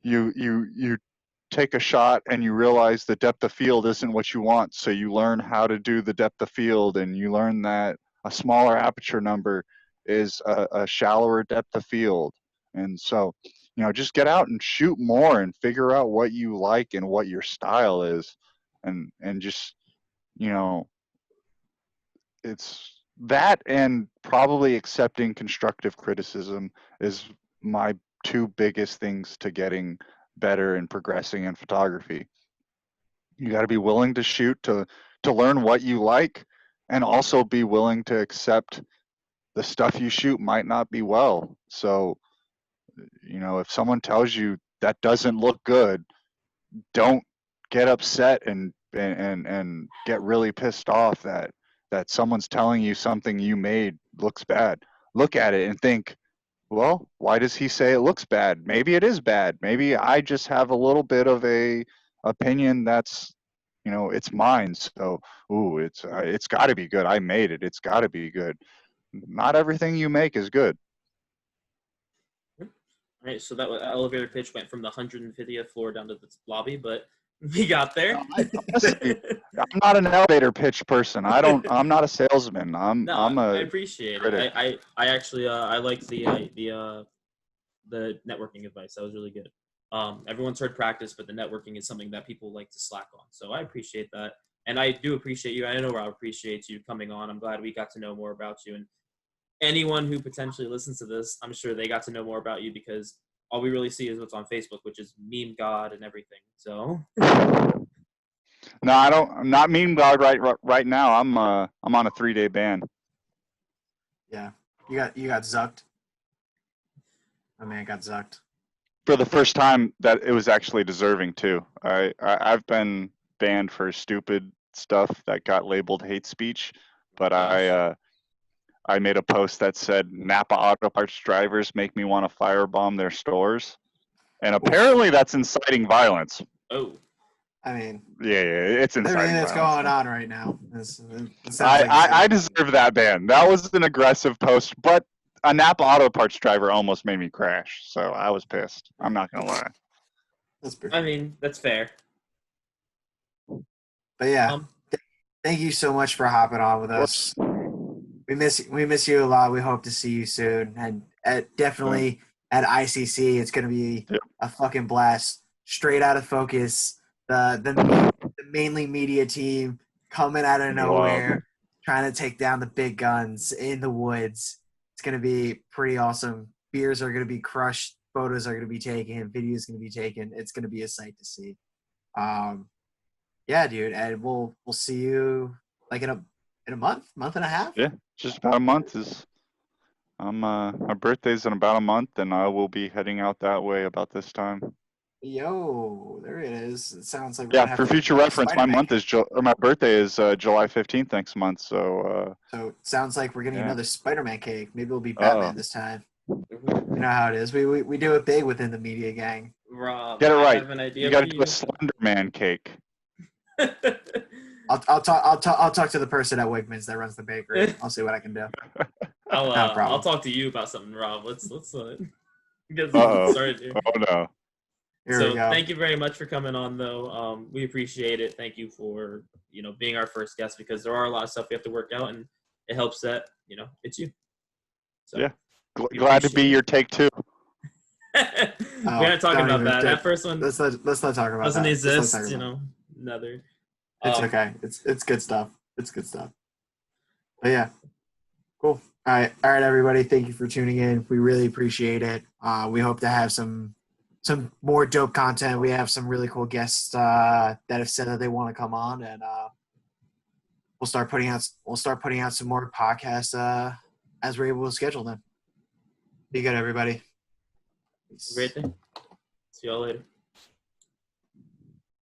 you take a shot and you realize the depth of field isn't what you want, so you learn how to do the depth of field, and you learn that a smaller aperture number is a shallower depth of field. And so just get out and shoot more and figure out what you like and what your style is, and just you know it's that, and probably accepting constructive criticism is my two biggest things to getting better and progressing in photography. You got to be willing to shoot to learn what you like, and also be willing to accept the stuff you shoot might not be well. So, if someone tells you that doesn't look good, don't get upset and get really pissed off that someone's telling you something you made looks bad. Look at it and think, well, why does he say it looks bad? Maybe it is bad. Maybe I just have a little bit of a opinion that's, it's mine. So, it's got to be good. I made it. It's got to be good. Not everything you make is good. All right, so that elevator pitch went from the 150th floor down to the lobby, but we got there. Honestly, I'm not an elevator pitch person. I'm not a salesman. I'm I a appreciate critic. it. I actually I liked the networking advice. That was really good. Everyone's heard practice, but the networking is something that people like to slack on. So I appreciate that, and I do appreciate you. I know Rob appreciates you coming on. I'm glad we got to know more about you, and anyone who potentially listens to this, I'm sure they got to know more about you, because all we really see is what's on Facebook, which is meme god and everything. So No, I don't. I'm not meme god right now. I'm on a 3-day ban. Yeah, you got zucked. My man got zucked. For the first time that it was actually deserving too. I've been banned for stupid stuff that got labeled hate speech, but gosh. I made a post that said Napa Auto Parts drivers make me want to firebomb their stores, and apparently that's inciting violence. Oh, I mean, Yeah, it's everything inciting that's violence. going on right now. It sounds like I deserve that ban. That was an aggressive post, but a Napa Auto Parts driver almost made me crash, so I was pissed. I'm not gonna lie. that's pretty I funny. mean, that's fair. But yeah, Um, thank you so much for hopping on with us. We miss you a lot. We hope to see you soon, and definitely at ICC, it's gonna be Yep. a fucking blast. Straight out of focus, the mainly media team coming out of nowhere, trying to take down the big guns in the woods. It's gonna be pretty awesome. Beers are gonna be crushed. Photos are gonna be taken. Videos gonna be taken. It's gonna be a sight to see. Yeah, dude, and we'll see you like in a month and a half. Yeah, just about a month is. My birthday's in about a month, and I will be heading out that way about this time. Yo, there it is. It sounds like we're Yeah, gonna have for to future do a reference, my Spider-Man month cake. is my birthday is July 15th next month. So So it sounds like we're getting Yeah. another Spider-Man cake. Maybe it'll be Uh-oh. Batman this time. You know how it is. We do it big within the media gang. Rob, get it I right. have an idea You got for to do you. a Slender Man cake. I'll talk to the person at Wegmans that runs the bakery. I'll see what I can do. I'll Not a problem. talk to you about something, Rob. Let's get something Uh-oh. started here. Oh no. Here So we go. thank you very much for coming on, though. We appreciate it. Thank you for being our first guest, because there are a lot of stuff we have to work out, and it helps that it's you. So, Yeah. we Glad to be appreciate your take two. it. We're not talking don't about even- that. That first one Let's not talk about doesn't that. Let's not exist. talk about it. Another. It's okay. It's good stuff. It's good stuff. But yeah, cool. All right, everybody. Thank you for tuning in. We really appreciate it. We hope to have some more dope content. We have some really cool guests that have said that they want to come on, and we'll start putting out some more podcasts as we're able to schedule them. Be good, everybody. Peace. Great thing. See y'all later.